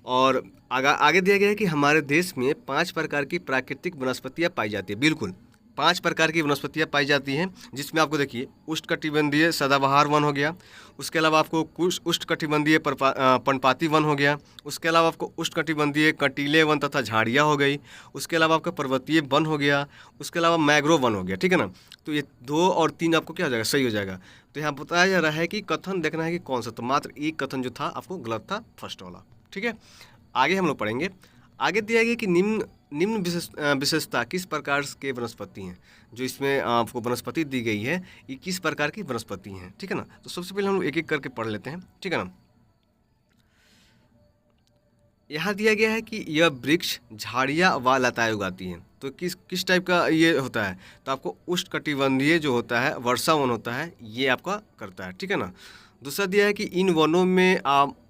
और आगे दिया गया है कि हमारे देश में 5 प्रकार की प्राकृतिक वनस्पतियाँ पाई जाती है। बिल्कुल 5 प्रकार की वनस्पतियाँ पाई जाती हैं, जिसमें आपको देखिए उष्णकटिबंधीय सदाबहार वन हो गया, उसके अलावा आपको उष्णकटिबंधीय पर्णपाती वन हो गया, उसके अलावा आपको उष्णकटिबंधीय कंटीले वन तथा झाड़ियाँ हो गई, उसके अलावा आपका पर्वतीय वन हो गया, उसके अलावा मैंग्रोव वन हो गया, ठीक है ना। तो ये 2 और 3 आपको क्या हो जाएगा, सही हो जाएगा। तो यहाँ बताया जा रहा है कि कथन देखना है कि कौन सा, तो मात्र एक कथन जो था आपको गलत था, फर्स्ट वाला, ठीक है। आगे हम लोग पढ़ेंगे। आगे दिया गया कि निम्न विशेषता किस प्रकार के वनस्पति हैं। जो इसमें आपको वनस्पति दी गई है ये किस प्रकार की वनस्पति हैं, ठीक है ना। तो सबसे पहले हम लोग एक एक करके पढ़ लेते हैं, ठीक है ना। यहाँ दिया गया है कि यह वृक्ष झाड़ियाँ व लताएं उगाती हैं। तो किस टाइप का ये होता है, तो आपको उष्णकटिबंधीय जो होता है, वर्षा वन होता है, ये आपका करता है, ठीक है ना। दूसरा दिया है कि इन वनों में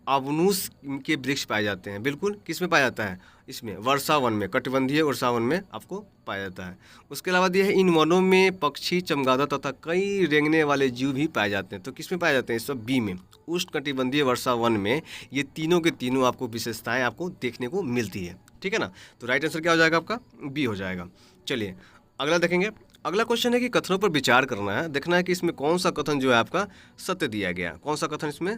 अवनुस के वृक्ष पाए जाते हैं। बिल्कुल, किस में पाया जाता है? इसमें वर्षा वन में, कटिबंधीय वर्षा वन में आपको पाया जाता है। उसके अलावा दिया है इन वनों में पक्षी, चमगादड़ तथा कई रेंगने वाले जीव भी पाए जाते हैं। तो किस में पाए जाते हैं? इस सब बी में, उष्ण कटिबंधीय वर्षा वन में ये तीनों के तीनों आपको विशेषताएं आपको देखने को मिलती है। ठीक है ना। तो राइट आंसर क्या हो जाएगा आपका? बी हो जाएगा। चलिए अगला देखेंगे। अगला क्वेश्चन है कि कथनों पर विचार करना है, देखना है कि इसमें कौन सा कथन जो है आपका सत्य दिया गया, कौन सा कथन इसमें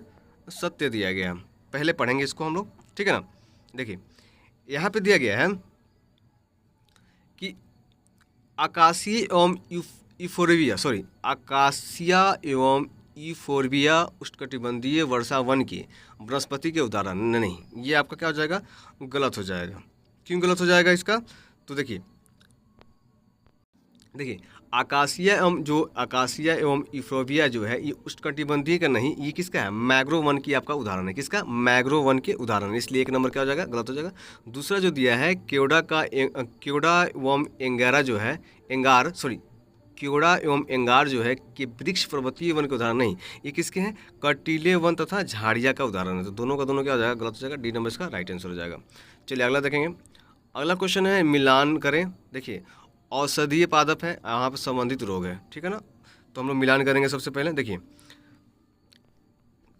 सत्य दिया गया। पहले पढ़ेंगे इसको हम लोग, ठीक है ना। देखिए यहाँ पे दिया गया है कि आकाशीय एवं आकाशिया एवं यूफोर्बिया उष्णकटिबंधीय वर्षा वन के वनस्पति के उदाहरण नहीं, ये आपका क्या हो जाएगा? गलत हो जाएगा। क्यों गलत हो जाएगा इसका? तो देखिए आकाशिया एवं यूफोर्बिया जो है ये उष्णकटिबंधीय का नहीं, ये किसका है? मैंग्रोव वन की आपका उदाहरण है। किसका? मैंग्रोव वन के उदाहरण, इसलिए एक नंबर क्या हो जाएगा? गलत हो जाएगा। दूसरा जो दिया है क्योड़ा एवं एंगारा जो है क्योड़ा एवं एंगार जो है कि वृक्ष पर्वतीय वन के उदाहरण नहीं, ये किसके हैं? कटीले वन तथा झाड़िया का उदाहरण है। तो दोनों का दोनों क्या हो जाएगा? गलत हो जाएगा। डी नंबर इसका राइट आंसर हो जाएगा। चलिए अगला देखेंगे। अगला क्वेश्चन है मिलान करें। देखिए औषधीय पादप है, यहाँ पर संबंधित रोग है, ठीक है ना। तो हम लोग मिलान करेंगे। सबसे पहले देखिए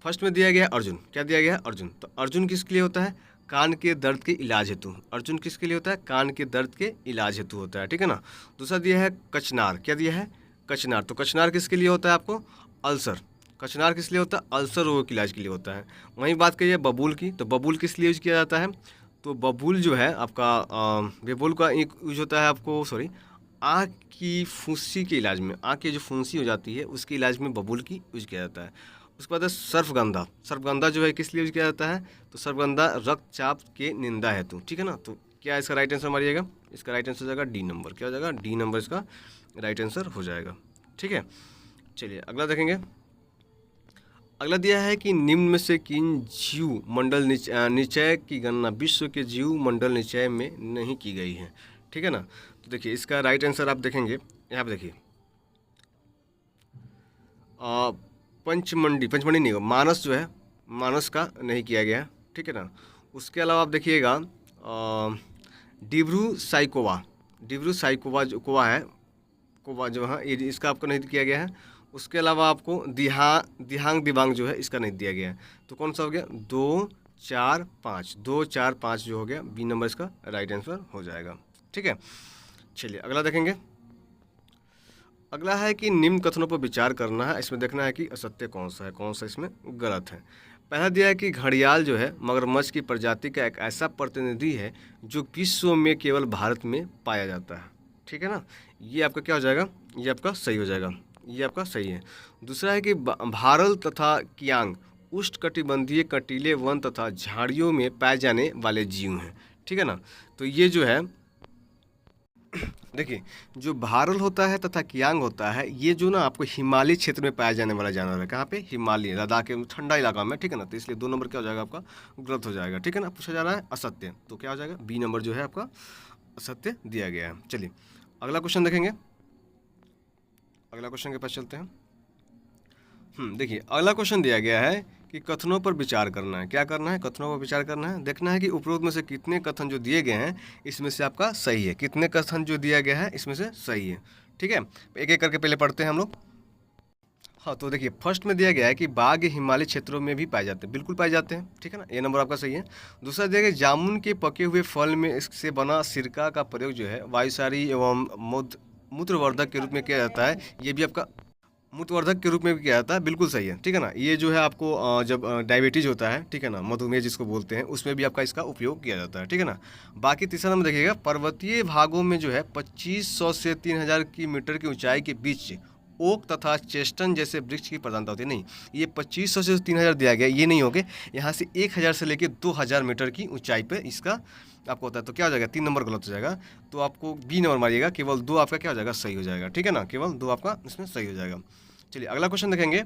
फर्स्ट में दिया गया अर्जुन, क्या दिया गया है? अर्जुन। तो अर्जुन किसके लिए होता है? कान के दर्द के इलाज हेतु। अर्जुन किसके लिए होता है? कान के दर्द के इलाज हेतु होता है, ठीक है ना। दूसरा दिया है कचनार, क्या दिया है? कचनार। तो कचनार किसके लिए होता है आपको? अल्सर। कचनार किस लिए होता है? अल्सर रोग के इलाज के लिए होता है। वहीं बात करिए बबूल की, तो बबूल किस लिए यूज किया जाता है? तो बबूल जो है आपका बबूल का एक यूज होता है आपको आँख की फुंसी के इलाज में, आँख की जो फुंसी हो जाती है उसके इलाज में बबूल की यूज किया जाता है। उसके बाद है सर्फगंधा। सर्फगंधा जो है किस लिए यूज किया जाता है? तो सर्फगंधा रक्तचाप के निंदा हेतु, ठीक है ना। तो क्या इसका राइट आंसर मारिएगा? इसका राइट आंसर हो जाएगा डी नंबर। क्या हो जाएगा? डी नंबर इसका राइट आंसर हो जाएगा, ठीक है। चलिए अगला देखेंगे। अगला दिया है कि निम्न में से किन जीव मंडल निचय की गणना विश्व के जीव मंडल निचय में नहीं की गई है, ठीक है ना। तो देखिए इसका राइट आंसर आप देखेंगे यहाँ पे, देखिए पंचमंडी नहीं, मानस जो है, मानस का नहीं किया गया, ठीक है ना। उसके अलावा आप देखिएगा डिब्रू साइकोवा जो कोवा जो है ये इसका आपको नहीं किया गया है। उसके अलावा आपको दिहांग दिबांग जो है इसका नहीं दिया गया है। तो कौन सा हो गया? 2, 4, 5 जो हो गया बी नंबर इसका राइट आंसर हो जाएगा, ठीक है। चलिए अगला देखेंगे। अगला है कि निम्न कथनों पर विचार करना है, इसमें देखना है कि असत्य कौन सा है, कौन सा इसमें गलत है। पहला दिया है कि घड़ियाल जो है मगरमच्छ की प्रजाति का एक ऐसा प्रतिनिधि है जो विश्व में केवल भारत में पाया जाता है, ठीक है ना। ये आपका क्या हो जाएगा? ये आपका सही हो जाएगा, ये आपका सही है। दूसरा है कि भारल तथा कियांग उष्णकटिबंधीय कटीले वन तथा झाड़ियों में पाए जाने वाले जीव हैं, ठीक है ना। तो ये जो है देखिए जो भारल होता है तथा कियांग होता है, ये जो ना आपको हिमालय क्षेत्र में पाया जाने वाला जानवर है। कहाँ पे? हिमालय, लद्दाख के ठंडा इलाका में, ठीक है ना। तो इसलिए 2 नंबर क्या हो जाएगा आपका? गलत हो जाएगा, ठीक है ना। पूछा जा रहा है असत्य, तो क्या हो जाएगा? बी नंबर जो है आपका असत्य दिया गया है। चलिए अगला क्वेश्चन देखेंगे। अगला क्वेश्चन के पास चलते हैं। देखिए अगला क्वेश्चन दिया गया है कि कथनों पर विचार करना है। क्या करना है? कथनों पर विचार करना है। देखना है कि उपरोक्त में से कितने कथन जो दिए गए हैं इसमें से आपका सही है, कितने कथन जो दिया गया है इसमें से सही है, ठीक है। एक एक करके पहले पढ़ते हैं हम लोग। हाँ तो देखिए फर्स्ट में दिया गया है कि बाघ हिमालय क्षेत्रों में भी पाए जाते हैं, बिल्कुल पाए जाते हैं, ठीक है ना। ये नंबर आपका सही है। दूसरा दिया गया जामुन के पके हुए फल में इससे बना सिरका का प्रयोग जो है वायुसारी एवं मूत्रवर्धक के रूप में किया जाता है। ये भी आपका मूत्रवर्धक के रूप में भी किया जाता है, बिल्कुल सही है, ठीक है ना। ये जो है आपको जब डायबिटीज होता है, ठीक है ना, मधुमेह जिसको बोलते हैं, उसमें भी आपका इसका उपयोग किया जाता है, ठीक है ना। बाकी तीसरा नंबर देखिएगा, पर्वतीय भागों में जो है 2500 से 3000 की मीटर की ऊंचाई के बीच ओक तथा चेस्टन जैसे वृक्ष की प्रधानता होती है। नहीं, ये 2500 से 3000 दिया गया, ये नहीं होगा। यहाँ से 1000 से लेकर 2000 मीटर की ऊंचाई पे इसका आपको होता है। तो क्या हो जाएगा? 3 नंबर गलत हो जाएगा। तो आपको बी नंबर मारिएगा, केवल 2 आपका क्या हो जाएगा? सही हो जाएगा, ठीक है ना। केवल 2 आपका इसमें सही हो जाएगा। चलिए अगला क्वेश्चन देखेंगे।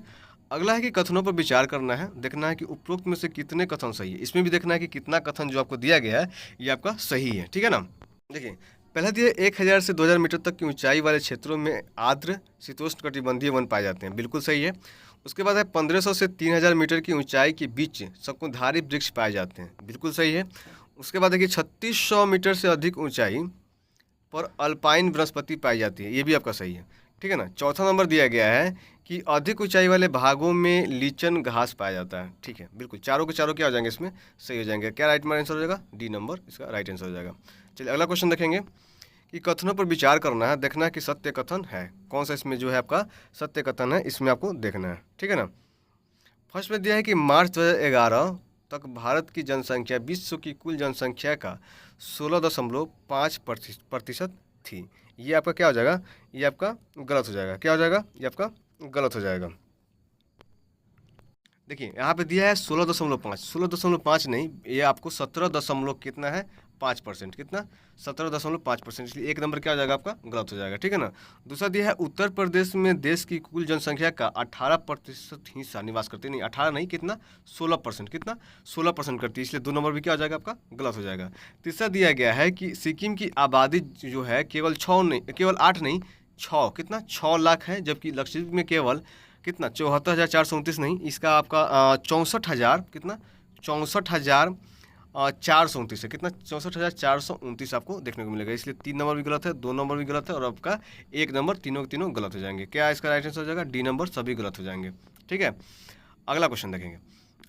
अगला है कि कथनों पर विचार करना है, देखना है कि उपरोक्त में से कितने कथन सही है। इसमें भी देखना है कि कितना कथन जो आपको दिया गया है ये आपका सही है, ठीक है ना। देखिए पहला दिया 1000 से 2000 मीटर तक की ऊंचाई वाले क्षेत्रों में आर्द्र शीतोष्ण कटिबंधीय वन पाए जाते हैं, बिल्कुल सही है। उसके बाद है 1500 से 3000 मीटर की ऊंचाई के बीच शंकुधारी वृक्ष पाए जाते हैं, बिल्कुल सही है। उसके बाद देखिए 3600 मीटर से अधिक ऊंचाई पर अल्पाइन वनस्पति पाई जाती है, ये भी आपका सही है, ठीक है ना। चौथा नंबर दिया गया है कि अधिक ऊंचाई वाले भागों में लीचन घास पाया जाता है, ठीक है, बिल्कुल चारों के चारों क्या हो जाएंगे, इसमें सही हो जाएंगे। क्या राइट में आंसर हो जाएगा, डी नंबर इसका राइट आंसर हो जाएगा। चलिए अगला क्वेश्चन देखेंगे कि कथनों पर विचार करना है, देखना है कि सत्य कथन है कौन सा, इसमें जो है आपका सत्य कथन है, इसमें आपको देखना है, ठीक है ना। फर्स्ट में दिया है कि मार्च 2011 तक भारत की जनसंख्या विश्व की कुल जनसंख्या का 16.5% थी। ये आपका क्या हो जाएगा, ये आपका गलत हो जाएगा। क्या हो जाएगा, ये आपका गलत हो जाएगा। देखिए यहाँ पे दिया है 16.5, 16.5 नहीं, ये आपको 17 दशमलव कितना है 5%, कितना 17.5%, इसलिए एक नंबर क्या हो जाएगा आपका गलत हो जाएगा, ठीक है ना। दूसरा दिया है उत्तर प्रदेश में देश की कुल जनसंख्या का 18% हिस्सा निवास करती है, नहीं 18 नहीं, कितना 16%, कितना 16% करती है, इसलिए 2 नंबर भी क्या हो जाएगा आपका गलत हो जाएगा। तीसरा दिया गया है कि सिक्किम की आबादी जो है केवल 8 नहीं 6, कितना 6 लाख है, जबकि लक्षद्वीप में केवल कितना 74,429 नहीं, इसका आपका 64,000 कितना 64,429 है, कितना 64,429 आपको देखने को मिलेगा, इसलिए 3 नंबर भी गलत है, 2 नंबर भी गलत है और आपका 1 नंबर, तीनों के तीनों गलत हो जाएंगे। क्या इसका राइट आंसर हो जाएगा, डी नंबर, सभी गलत हो जाएंगे, ठीक है। अगला क्वेश्चन देखेंगे।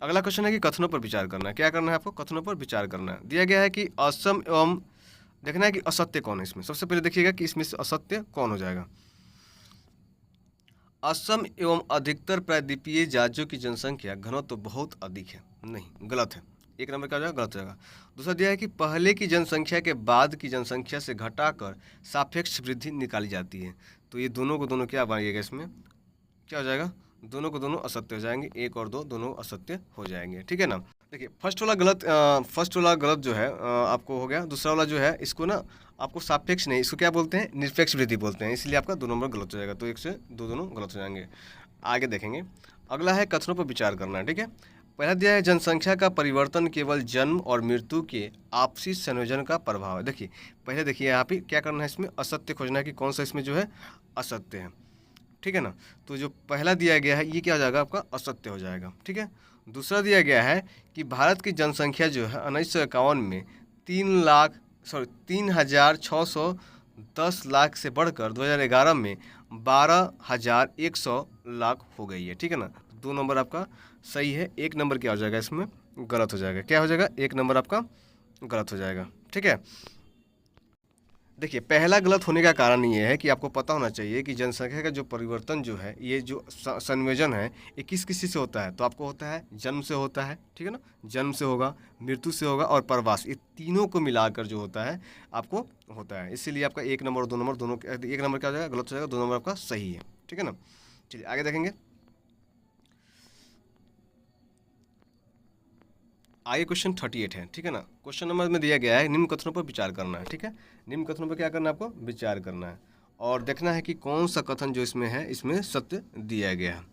अगला क्वेश्चन है कि कथनों पर विचार करना है। क्या करना है आपको, कथनों पर विचार करना है। दिया गया है कि असम एवं देखना है कि असत्य कौन है इसमें। सबसे पहले देखिएगा कि इसमें से असत्य कौन हो जाएगा। असम एवं अधिकतर प्रायद्वीपीय राज्यों की जनसंख्या घनत्व तो बहुत अधिक है, नहीं गलत है, 1 नंबर क्या हो जाएगा, गलत हो जाएगा। दूसरा दिया है कि पहले की जनसंख्या के बाद की जनसंख्या से घटाकर सापेक्ष वृद्धि निकाली जाती है, तो ये दोनों को दोनों क्या बनेगा, इसमें क्या हो जाएगा, दोनों को दोनों असत्य हो जाएंगे, 1 और 2 दोनों असत्य हो जाएंगे, ठीक है ना। देखिए फर्स्ट वाला गलत जो है आपको हो गया। दूसरा वाला जो है इसको ना आपको सापेक्ष नहीं, इसको क्या बोलते हैं, निरपेक्ष वृद्धि बोलते हैं, इसलिए आपका 2 नंबर गलत हो जाएगा, तो 1 से 2 दोनों गलत हो जाएंगे। आगे देखेंगे। अगला है कथनों पर विचार करना है, ठीक है। पहला दिया है जनसंख्या का परिवर्तन केवल जन्म और मृत्यु के आपसी संयोजन का प्रभाव है। देखिए पहले देखिए यहाँ पे क्या करना है, इसमें असत्य खोजना है कि कौन सा इसमें जो है असत्य है, ठीक है ना। तो जो पहला दिया गया है ये क्या हो जाएगा आपका असत्य हो जाएगा, ठीक है। दूसरा दिया गया है कि भारत की जनसंख्या जो है 1951 में 3,610 लाख से बढ़कर 2011 में 12,100 लाख हो गई है, ठीक है ना। 2 नंबर आपका सही है, 1 नंबर क्या हो जाएगा इसमें गलत हो जाएगा। क्या हो जाएगा, 1 नंबर आपका गलत हो जाएगा, ठीक है। देखिए पहला गलत होने का कारण ये है कि आपको पता होना चाहिए कि जनसंख्या का जो परिवर्तन जो है, ये जो संयोजन है ये किस किसी से होता है, तो आपको होता है जन्म से होता है, ठीक है ना, जन्म से होगा, मृत्यु से होगा और प्रवास, ये तीनों को मिलाकर जो होता है आपको होता है, इसीलिए आपका 1 नंबर और 2 नंबर दोनों, 1 नंबर क्या हो जाएगा गलत हो जाएगा, 2 नंबर आपका सही है, ठीक है ना। चलिए आगे देखेंगे। आगे क्वेश्चन 38 है, ठीक है ना। क्वेश्चन नंबर में दिया गया है निम्न कथनों पर विचार करना है, ठीक है। निम्न कथनों पर क्या करना है आपको, विचार करना है और देखना है कि कौन सा कथन जो इसमें है इसमें सत्य दिया गया है,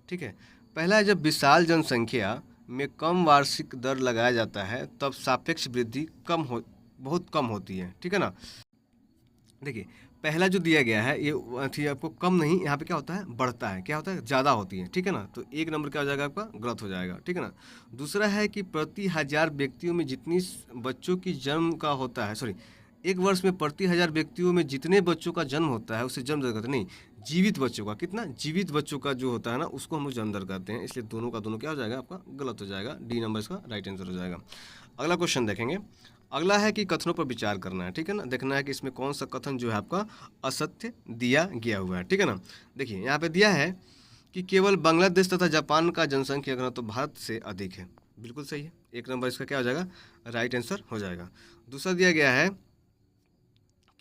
ठीक है। पहला है जब विशाल जनसंख्या में कम वार्षिक दर लगाया जाता है तब सापेक्ष वृद्धि बहुत कम होती है, ठीक है ना। देखिए पहला जो दिया गया है ये थी आपको कम नहीं, यहाँ पे क्या होता है बढ़ता है, क्या होता है ज़्यादा होती है, ठीक है ना। तो 1 नंबर क्या हो जाएगा आपका गलत हो जाएगा, ठीक है ना। दूसरा है कि प्रति 1000 व्यक्तियों में जितनी बच्चों की जन्म का होता है, सॉरी, 1 वर्ष में प्रति 1000 व्यक्तियों में जितने बच्चों का जन्म होता है उसे जन्म दर कहते हैं, नहीं जीवित बच्चों का, कितना जीवित बच्चों का जो होता है ना उसको हम लोग जन्म दर कहते हैं, इसलिए दोनों का दोनों क्या हो जाएगा आपका गलत हो जाएगा, डी नंबर इसका राइट आंसर हो जाएगा। अगला क्वेश्चन देखेंगे। अगला है कि कथनों पर विचार करना है, ठीक है ना। देखना है कि इसमें कौन सा कथन जो है आपका असत्य दिया गया हुआ है, ठीक है ना। देखिए यहाँ पे दिया है कि केवल बांग्लादेश तथा जापान का जनसंख्या घनत्व तो भारत से अधिक है, बिल्कुल सही है, 1 नंबर इसका क्या हो जाएगा राइट आंसर हो जाएगा। दूसरा दिया गया है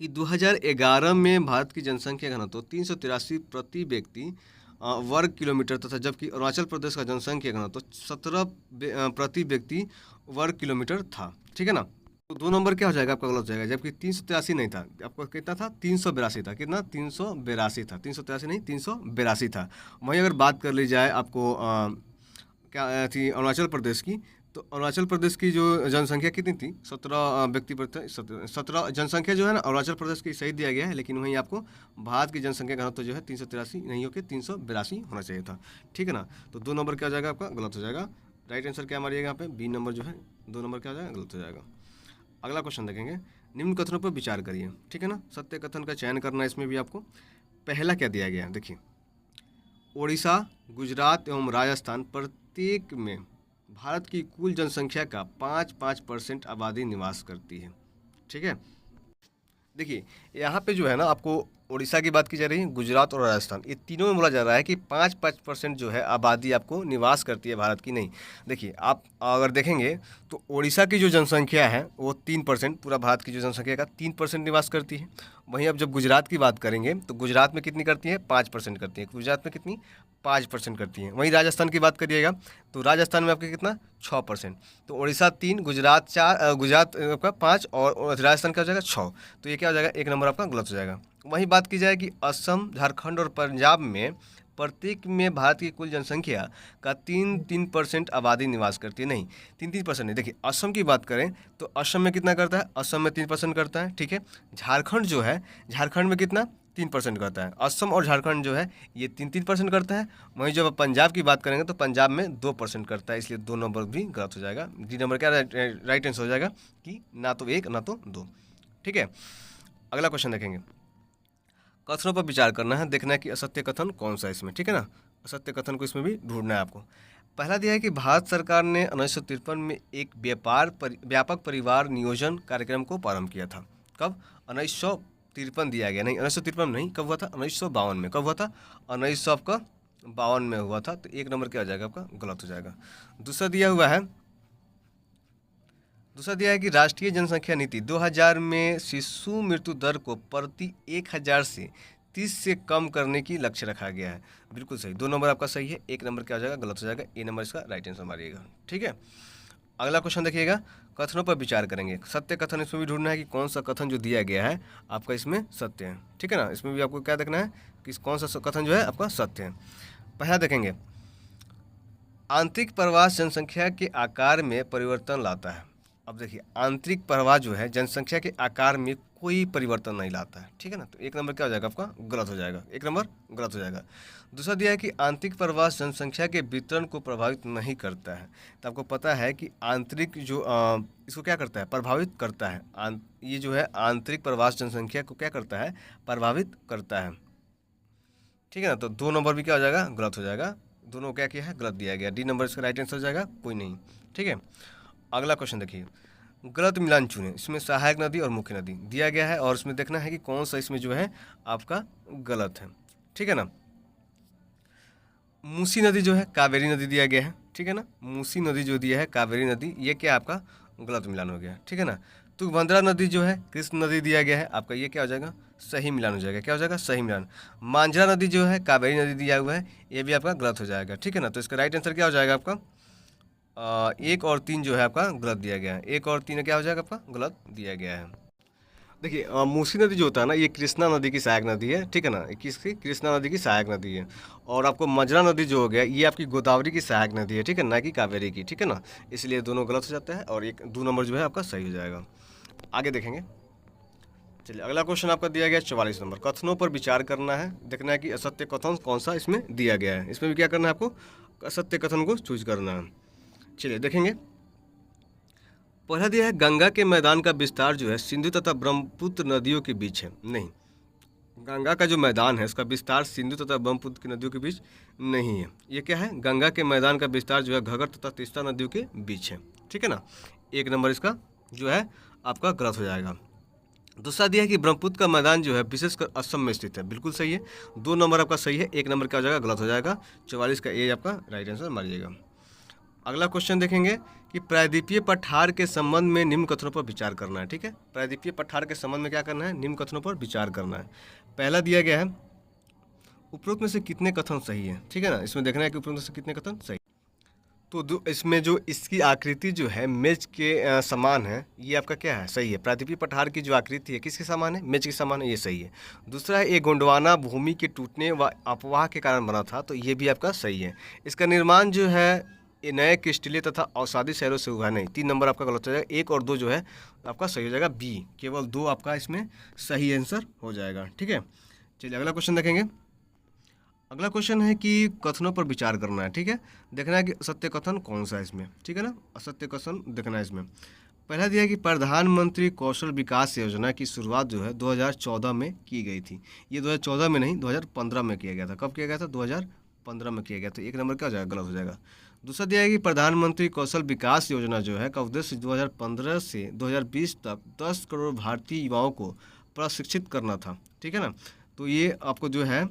कि 2011 में भारत की जनसंख्या घनत्व 383 प्रति व्यक्ति वर्ग किलोमीटर तथा जबकि अरुणाचल प्रदेश का जनसंख्या घनत्व 17 प्रति व्यक्ति वर्ग किलोमीटर था, ठीक है ना। तो 2 नंबर क्या हो जाएगा आपका गलत हो जाएगा, जबकि 383 नहीं था, आपको कितना था 382 था, कितना 382 था, 383 नहीं 382 था। वहीं अगर बात कर ली जाए आपको क्या थी अरुणाचल प्रदेश की, तो अरुणाचल प्रदेश की जो जनसंख्या कितनी थी, 17 व्यक्ति प्रति 17 जनसंख्या जो है ना अरुणाचल प्रदेश की सही दिया गया है, लेकिन वहीं आपको भारत की जनसंख्या घनत्व जो है 383 नहीं होकर 382 होना चाहिए था, ठीक है ना। तो 2 नंबर क्या हो जाएगा आपका, गलत हो जाएगा। राइट आंसर क्या मारिएगा यहाँ पे, बी नंबर जो है 2 नंबर क्या हो जाएगा, गलत हो जाएगा। अगला क्वेश्चन देखेंगे, निम्न कथनों पर विचार करिए, ठीक है ना। सत्य कथन का चयन करना है इसमें भी आपको। पहला क्या दिया गया है, देखिए, ओडिशा, गुजरात एवं राजस्थान प्रत्येक में भारत की कुल जनसंख्या का 5% आबादी निवास करती है, ठीक है। देखिए यहाँ पे जो है ना आपको उड़ीसा की बात की जा रही है, गुजरात और राजस्थान, ये तीनों में बोला जा रहा है कि 5% जो है आबादी आपको निवास करती है भारत की। नहीं, देखिए आप अगर देखेंगे तो उड़ीसा की जो जनसंख्या है वो 3%, पूरा भारत की जो जनसंख्या का 3% निवास करती है। वहीं अब जब गुजरात की बात करेंगे तो गुजरात में कितनी करती है, 5% करती है। गुजरात में कितनी, 5% करती है। वहीं राजस्थान की बात करिएगा तो राजस्थान में आपके कितना, 6%। तो उड़ीसा 3, गुजरात 4, गुजरात आपका 5 और राजस्थान क्या हो जाएगा, 6। तो ये क्या हो जाएगा, 1 नंबर आपका गलत हो जाएगा। वहीं बात की जाए कि असम, झारखंड और पंजाब में प्रत्येक में भारत की कुल जनसंख्या का 3% आबादी निवास करती है। नहीं, 3% नहीं, देखिए असम की बात करें तो असम में कितना करता है, असम में 3% करता है, ठीक है। झारखंड जो है, झारखंड में कितना, 3% करता है। असम और झारखंड जो है ये 3% करता है। वहीं जब पंजाब की बात करेंगे तो पंजाब में 2% करता है, इसलिए 2 नंबर भी गलत हो जाएगा। डी नंबर क्या राइट आंसर हो जाएगा कि ना तो 1 ना तो 2, ठीक है। अगला क्वेश्चन देखेंगे, कथनों पर विचार करना है, देखना है कि असत्य कथन कौन सा है इसमें, ठीक है ना। असत्य कथन को इसमें भी ढूंढना है आपको। पहला दिया है कि भारत सरकार ने 1953 में एक व्यापक परिवार नियोजन कार्यक्रम को प्रारंभ किया था। कब, 1953 दिया गया, नहीं 1953 नहीं, कब हुआ था, 1952 में। कब हुआ था, 1952 में हुआ था। तो 1 नंबर क्या हो जाएगा आपका, गलत हो जाएगा। दूसरा दिया है कि राष्ट्रीय जनसंख्या नीति 2000 में शिशु मृत्यु दर को प्रति 1000 से 30 से कम करने की लक्ष्य रखा गया है। बिल्कुल सही, 2 नंबर आपका सही है। 1 नंबर क्या हो जाएगा, गलत हो जाएगा। ए नंबर इसका राइट आंसर मारिएगा, ठीक है। अगला क्वेश्चन देखिएगा, कथनों पर विचार करेंगे। सत्य कथन इसमें भी ढूंढना है कि कौन सा कथन जो दिया गया है आपका इसमें सत्य है, ठीक है ना। इसमें भी आपको क्या देखना है कि कौन सा कथन जो है आपका सत्य है। पहला देखेंगे, आंतरिक प्रवास जनसंख्या के आकार में परिवर्तन लाता है। अब देखिए, आंतरिक प्रवाह जो है जनसंख्या के आकार में कोई परिवर्तन नहीं लाता है, ठीक है ना। तो 1 नंबर क्या हो जाएगा आपका, गलत हो जाएगा। 1 नंबर गलत हो जाएगा। दूसरा दिया है कि आंतरिक प्रवास जनसंख्या के वितरण को प्रभावित नहीं करता है। तो आपको पता है कि आंतरिक जो इसको क्या करता है, प्रभावित करता है। ये जो है आंतरिक प्रवास जनसंख्या को क्या करता है, प्रभावित करता है, ठीक है ना। तो 2 नंबर भी क्या हो जाएगा, गलत हो जाएगा। दोनों क्या किया है, गलत दिया गया। डी नंबर इसका राइट आंसर हो जाएगा, कोई नहीं, ठीक है। अगला क्वेश्चन देखिए, गलत मिलान चुने। इसमें सहायक नदी और मुख्य नदी दिया गया है और इसमें देखना है कि कौन सा इसमें जो है आपका गलत है, ठीक है ना। मूसी नदी जो है कावेरी नदी दिया गया है, ठीक है ना। मूसी नदी जो दिया है कावेरी नदी, ये क्या आपका गलत मिलान हो गया, ठीक है ना। तुंगभद्रा नदी जो है कृष्ण नदी दिया गया है, आपका ये क्या हो जाएगा, सही मिलान हो जाएगा। क्या हो जाएगा, सही मिलान। मांझरा नदी जो है कावेरी नदी दिया हुआ है, ये भी आपका गलत हो जाएगा, ठीक है ना। तो इसका राइट आंसर क्या हो जाएगा आपका, 1 और 3 जो है आपका गलत दिया गया है। 1 और 3 क्या हो जाएगा आपका, गलत दिया गया है। देखिए मूसी नदी जो होता है ना, ये कृष्णा नदी की सहायक नदी है, ठीक है ना। किसकी, कृष्णा नदी की सहायक नदी है। और आपको मजरा नदी जो हो गया, ये आपकी गोदावरी की सहायक नदी है, ठीक है ना, कि कावेरी की, ठीक है ना। इसलिए दोनों गलत हो जाता है और 2 नंबर जो है आपका सही हो जाएगा। आगे देखेंगे, चलिए अगला क्वेश्चन आपका दिया गया 44 नंबर, कथनों पर विचार करना है, देखना है कि असत्य कथन कौन सा इसमें दिया गया है। इसमें भी क्या करना है आपको, असत्य कथन को चूज करना है। चलिए देखेंगे, पहला दिया है गंगा के मैदान का विस्तार जो है सिंधु तथा ब्रह्मपुत्र नदियों के बीच है। नहीं, गंगा का जो मैदान है उसका विस्तार सिंधु तथा ब्रह्मपुत्र की नदियों के बीच नहीं है। ये क्या है, गंगा के मैदान का विस्तार जो है घगर तथा तीस्ता नदियों के बीच है, ठीक है ना। 1 नंबर इसका जो है आपका गलत हो जाएगा। दूसरा दिया है कि ब्रह्मपुत्र का मैदान जो है विशेषकर असम में स्थित है, बिल्कुल सही है। 2 नंबर आपका सही है। 1 नंबर क्या हो जाएगा, गलत हो जाएगा। 44 का ए आपका राइट आंसर मारिएगा। अगला क्वेश्चन देखेंगे कि प्रायद्वीपीय पठार के संबंध में निम्न कथनों पर विचार करना है, ठीक है। प्रायद्वीपीय पठार के संबंध में क्या करना है, निम्न कथनों पर विचार करना है। पहला दिया गया है, उपरोक्त में से कितने कथन सही है, ठीक है ना। इसमें देखना है कि उपरोक्त में से कितने कथन सही। तो इसमें जो इसकी आकृति जो है मेज के समान है, ये आपका क्या है, सही है। प्रायद्वीपीय पठार की जो आकृति है किसके समान है, मेज के समान है, ये सही है। दूसरा है, ये गोंडवाना भूमि के टूटने व अफवाह के कारण बना था, तो ये भी आपका सही है। इसका निर्माण जो है ये नए क्रिस्टलीय तथा अवसादी शहरों से हुआ है। नहीं, 3 नंबर आपका गलत हो जाएगा। 1 और 2 जो है आपका सही हो जाएगा बी, केवल 2 आपका इसमें सही आंसर हो जाएगा। ठीक है, चलिए अगला क्वेश्चन देखेंगे। अगला क्वेश्चन है कि कथनों पर विचार करना है। ठीक है, देखना है कि असत्य कथन कौन सा है इसमें। ठीक है ना, असत्य कथन देखना है इसमें। पहला दिया है कि प्रधानमंत्री कौशल विकास योजना की शुरुआत जो है 2014 में की गई थी। ये 2014 में नहीं, 2015 में किया गया था। कब किया गया था? 2015 में किया गया। तो 1 नंबर क्या हो जाएगा? गलत हो जाएगा। दूसरा दिया है कि प्रधानमंत्री कौशल विकास योजना जो है का उद्देश्य 2015 से 2020 तक 10 करोड़ भारतीय युवाओं को प्रशिक्षित करना था। ठीक है ना, तो ये आपको जो है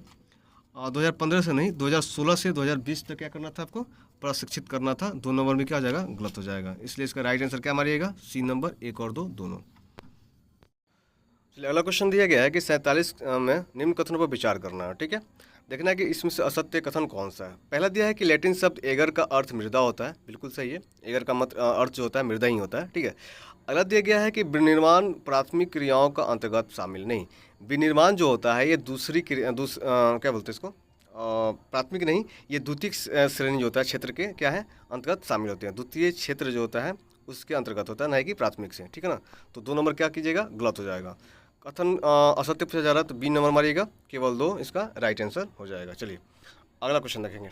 2015 से नहीं, 2016 से 2020 तक क्या करना था? आपको प्रशिक्षित करना था। 2 नंबर में क्या हो जाएगा? गलत हो जाएगा। इसलिए इसका राइट आंसर क्या मारिएगा? सी नंबर, 1 और 2 दोनों। चलिए अगला क्वेश्चन दिया गया है कि 47 में निम्न कथनों पर विचार करना है। ठीक है, देखना है कि इसमें से असत्य कथन कौन सा है। पहला दिया है कि लैटिन शब्द एगर का अर्थ मृदा होता है। बिल्कुल सही है, एगर का अर्थ जो होता है मृदा ही होता है। ठीक है, अगला दिया गया है कि विनिर्माण प्राथमिक क्रियाओं का अंतर्गत शामिल नहीं। विनिर्माण जो होता है ये दूसरी क्रिया क्या बोलते हैं इसको? प्राथमिक नहीं, ये द्वितीय श्रेणी जो होता है क्षेत्र के क्या है अंतर्गत शामिल होते हैं। द्वितीय क्षेत्र जो होता है उसके अंतर्गत होता है, नहीं कि प्राथमिक से। ठीक है ना, तो 2 नंबर क्या कीजिएगा? गलत हो जाएगा। कथन असत्य पूछा जा रहा है तो बी नंबर मारिएगा, केवल 2 इसका राइट आंसर हो जाएगा। चलिए अगला क्वेश्चन देखेंगे।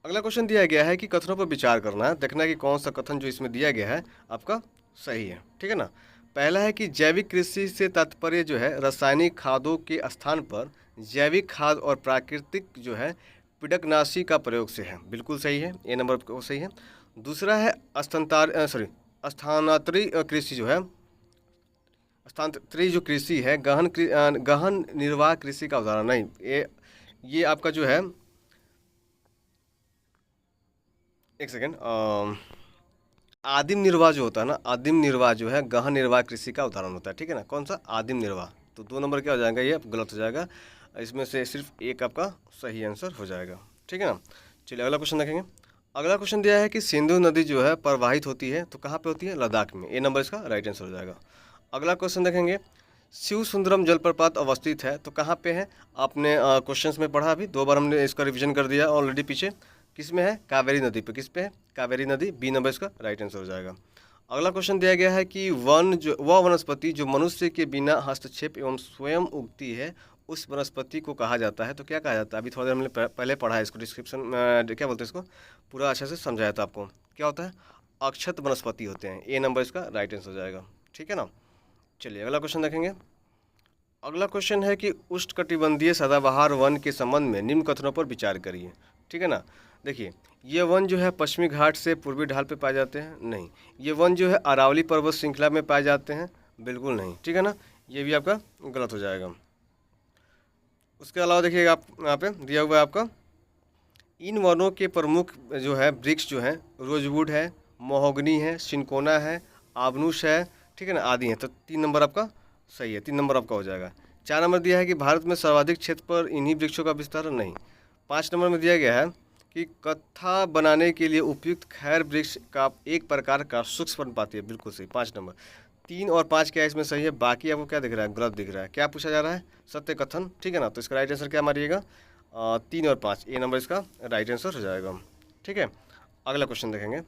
अगला क्वेश्चन दिया गया है कि कथनों पर विचार करना है। देखना है कि कौन सा कथन जो इसमें दिया गया है आपका सही है। ठीक है ना, पहला है कि जैविक कृषि से तात्पर्य जो है रासायनिक खादों के स्थान पर जैविक खाद और प्राकृतिक जो है पीड़कनाशी का प्रयोग से है। बिल्कुल सही है, ए नंबर को सही है। दूसरा है स्थानांतरी कृषि जो है, स्थानांतरी जो कृषि है गहन निर्वाह कृषि का उदाहरण नहीं। ये आपका जो है, एक सेकेंड, आदिम निर्वाह जो होता है ना, आदिम निर्वाह जो है गहन निर्वाह कृषि का उदाहरण होता है। ठीक है ना, कौन सा? आदिम निर्वाह। तो 2 नंबर क्या हो जाएगा? ये गलत हो जाएगा। इसमें से सिर्फ 1 आपका सही आंसर हो जाएगा। ठीक है ना, चलिए अगला क्वेश्चन देखेंगे। अगला क्वेश्चन दिया है कि सिंधु नदी जो है प्रवाहित होती है तो कहाँ पे होती है? लद्दाख में। ए नंबर इसका राइट आंसर हो जाएगा। अगला क्वेश्चन देखेंगे, शिव सुंदरम जलप्रपात अवस्थित है तो कहाँ पे है? आपने क्वेश्चंस में पढ़ा, अभी 2 बार हमने इसका रिवीजन कर दिया ऑलरेडी पीछे। किस में है? कावेरी नदी पे। किस पे है? कावेरी नदी, बी नंबर इसका राइट आंसर हो जाएगा। अगला क्वेश्चन दिया गया है कि वह वनस्पति जो मनुष्य के बिना हस्तक्षेप एवं स्वयं उगती है उस वनस्पति को कहा जाता है। तो क्या कहा जाता है? अभी थोड़ा देर हमने पहले पढ़ा है इसको, डिस्क्रिप्शन में क्या बोलते हैं इसको, पूरा अच्छे से समझाया था आपको। क्या होता है? अक्षत वनस्पति होते हैं। ए नंबर इसका राइट आंसर हो जाएगा। ठीक है ना, चलिए अगला क्वेश्चन देखेंगे। अगला क्वेश्चन है कि उष्णकटिबंधीय सदाबहार वन के संबंध में निम्न कथनों पर विचार करिए। ठीक है ना, देखिए ये वन जो है पश्चिमी घाट से पूर्वी ढाल पे पाए जाते हैं। नहीं, ये वन जो है अरावली पर्वत श्रृंखला में पाए जाते हैं। बिल्कुल नहीं। ठीक है ना, ये भी आपका गलत हो जाएगा। उसके अलावा देखिएगा आप यहाँ पे दिया हुआ है आपका, इन वनों के प्रमुख जो है वृक्ष जो है रोजवुड है, महोगनी है, सिनकोना है, आबनुस है। ठीक है ना, आदि हैं। तो 3 नंबर आपका सही है, 3 नंबर आपका हो जाएगा। 4 नंबर दिया है कि भारत में सर्वाधिक क्षेत्र पर इन्हीं वृक्षों का विस्तार नहीं। 5 नंबर में दिया गया है कि कत्था बनाने के लिए उपयुक्त खैर वृक्ष का एक प्रकार का सूक्ष्म पर्णपाती है। बिल्कुल सही, 5 नंबर। 3 और 5 क्या इसमें सही है, बाकी आपको क्या दिख रहा है? गलत दिख रहा है। क्या पूछा जा रहा है? सत्य कथन। ठीक है ना, तो इसका राइट आंसर क्या मारिएगा? 3 और 5, ए नंबर इसका राइट आंसर हो जाएगा। ठीक है, अगला क्वेश्चन देखेंगे।